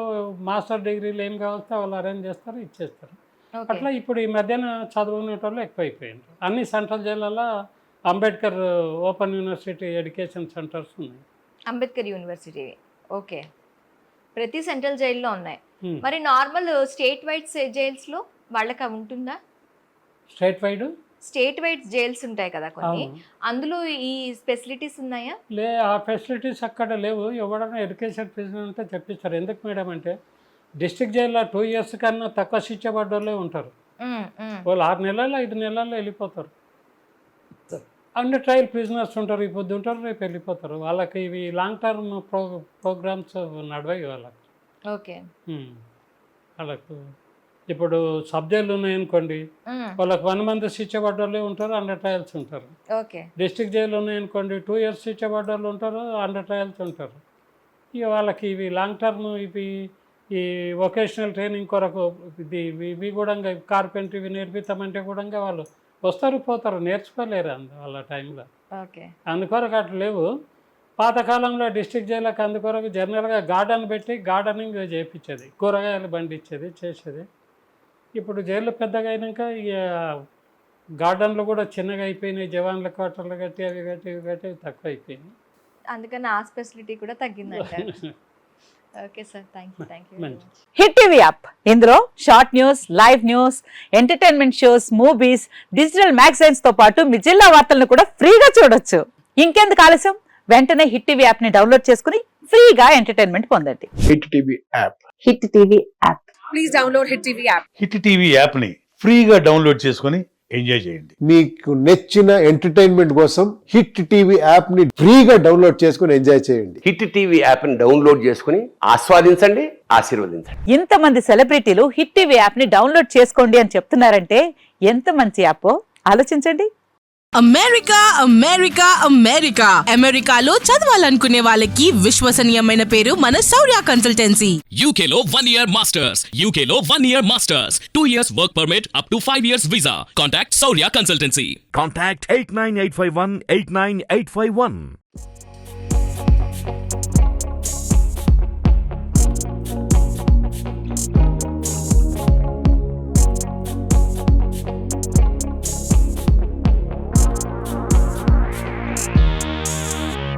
మాస్టర్ డిగ్రీలు ఏం కావాల్సి వాళ్ళు అరేంజ్ చేస్తారు, ఇచ్చేస్తారు. అట్లా ఇప్పుడు ఈ మధ్యన చదువుకునే వాళ్ళు ఎక్కువైపోయారు. అన్ని సెంట్రల్ జైళ్ళల్లో Ambedkar open university education centres ఉన్నాయి. అంబేద్కర్ యూనివర్సిటీ. ఓకే. ప్రతి సెంట్రల్ జైల్లో ఉన్నాయి. మరి నార్మల్ స్టేట్ వైడ్ జైల్స్లో వాళ్ళకి అవి ఉంటుందా? స్టేట్ వైడ్ జైల్స్ ఉంటాయి కదా కొన్ని, అందులో ఈ ఫెసిలిటీస్ ఉన్నాయా? ఆ ఫెసిలిటీస్ అక్కడ లేవు. ఎవరైనా ఎడ్యుకేషన్ ప్రిజనర్ అంటే చెప్పిస్తారు. ఎందుకు మేడం అంటే డిస్ట్రిక్ట్ జైల్లో 2 years కన్నా తక్కువ శిక్ష పడ్డోళ్ళే ఉంటారు. వాళ్ళు 6 నెలల్లో 5 నెలల్లో వెళ్ళిపోతారు. అన్ని ట్రయల్ ప్రిజనర్స్ ఉంటారు, ఈ పొద్దు ఉంటారు, రేపు వెళ్ళిపోతారు. వాళ్ళకి ఇవి లాంగ్ టర్మ్ ప్రోగ్రామ్స్ నడవాయి వాళ్ళకి. ఓకే. వాళ్ళకు ఇప్పుడు సబ్జెక్టులు ఉన్నాయనుకోండి, వాళ్ళకి 1 month శిక్ష పడ్డోళ్ళే ఉంటారు, 100 trials ఉంటారు. ఓకే. డిస్ట్రిక్ట్ జైలు ఉన్నాయనుకోండి, 2 years శిక్ష పడ్డోళ్ళు ఉంటారు, 100 trials ఉంటారు. ఇక వాళ్ళకి ఇవి లాంగ్ టర్మ్ ఈ వొకేషనల్ ట్రైనింగ్ కొరకు ఇవి కూడా కార్పెంటర్ ఇవి నేర్పిస్తామంటే కూడా వాళ్ళు వస్తారు పోతారు, నేర్చుకోలేరు వాళ్ళ టైంలో. ఓకే. అందుకొరకు అట్లా లేవు. పాతకాలంలో డిస్ట్రిక్ట్ జైలుకి అందుకొరకు జనరల్గా గార్డెన్ పెట్టి గార్డెనింగ్ చేయించేది, కూరగాయలు పండించేది, చేసేది. ఇప్పుడు జైలు పెద్దగా అయినాక ఇక గార్డెన్లు కూడా చిన్నగా అయిపోయినాయి, జవాన్ల క్వార్టర్లు కట్టి అవి కట్టి ఇవి కట్టి తక్కువ అయిపోయినాయి. అందుకని ఆ ఫెసిలిటీ కూడా తగ్గిందంట. Okay sir, thank you. Hit TV app, ఇందులో short news, live news, entertainment shows, movies, digital magazines తో పాటు మీ జిల్లా వార్తలను కూడా ఫ్రీగా చూడొచ్చు. ఇంకెందుకు ఆలస్యం, వెంటనే హిట్ టీవీ యాప్ ని డౌన్లోడ్ చేసుకుని ఫ్రీగా ఎంటర్టైన్మెంట్ పొందండి. Hit TV app. Hit TV app. Please download hit TV app. Hit TV app ని ఫ్రీగా డౌన్లోడ్ చేసుకుని ఎంజాయ్ చేయండి. మీకు నచ్చిన ఎంటర్టైన్మెంట్ కోసం హిట్ టీవీ యాప్ ని ఫ్రీగా డౌన్లోడ్ చేసుకుని ఎంజాయ్ చేయండి. హిట్ టీవీ యాప్ ని డౌన్లోడ్ చేసుకుని ఆస్వాదించండి, ఆశీర్వదించండి. ఇంతమంది సెలబ్రిటీలు హిట్ టీవీ యాప్ ని డౌన్లోడ్ చేసుకోండి అని చెప్తున్నారంటే ఎంత మంచి యాప్ ఆలోచించండి. అమెరికా అమెరికా అమెరికా అమెరికాలో చదవాలనుకునే వాళ్ళకి విశ్వసనీయమైన పేరు మన శౌర్య కన్సల్టెన్సీ. UK లో 1 year masters, UK లో 1 year masters, 2 years work permit up to 5 years visa. Contact Saurya Consultancy. Contact 89851 89851.